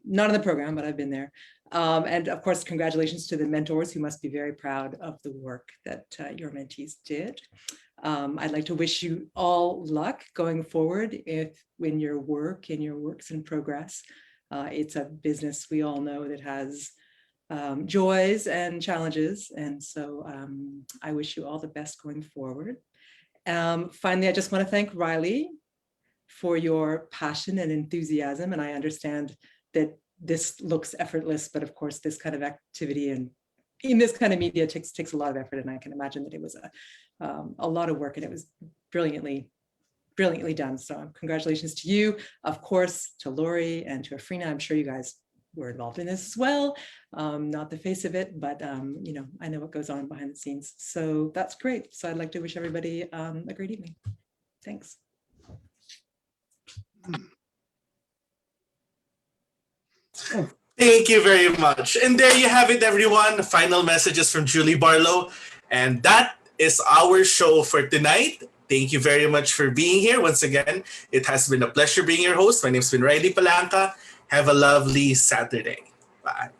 not in the program, but I've been there. And of course, congratulations to the mentors who must be very proud of the work that your mentees did. I'd like to wish you all luck going forward in your work, in your works in progress. It's a business we all know that has joys and challenges. And so I wish you all the best going forward. Finally, I just want to thank Riley for your passion and enthusiasm. And I understand that this looks effortless, but of course, this kind of activity and in this kind of media takes a lot of effort. And I can imagine that it was a lot of work and it was brilliantly done. So congratulations to you, of course, to Lori and to Afrina. I'm sure you guys were involved in this as well. Not the face of it, but I know what goes on behind the scenes. So that's great. So I'd like to wish everybody a great evening. Thanks. Thank you very much. And there you have it, everyone. Final messages from Julie Barlow. And that is our show for tonight. Thank you very much for being here. Once again, it has been a pleasure being your host. My name's been Riley Palanca. Have a lovely Saturday. Bye.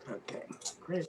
Okay, great.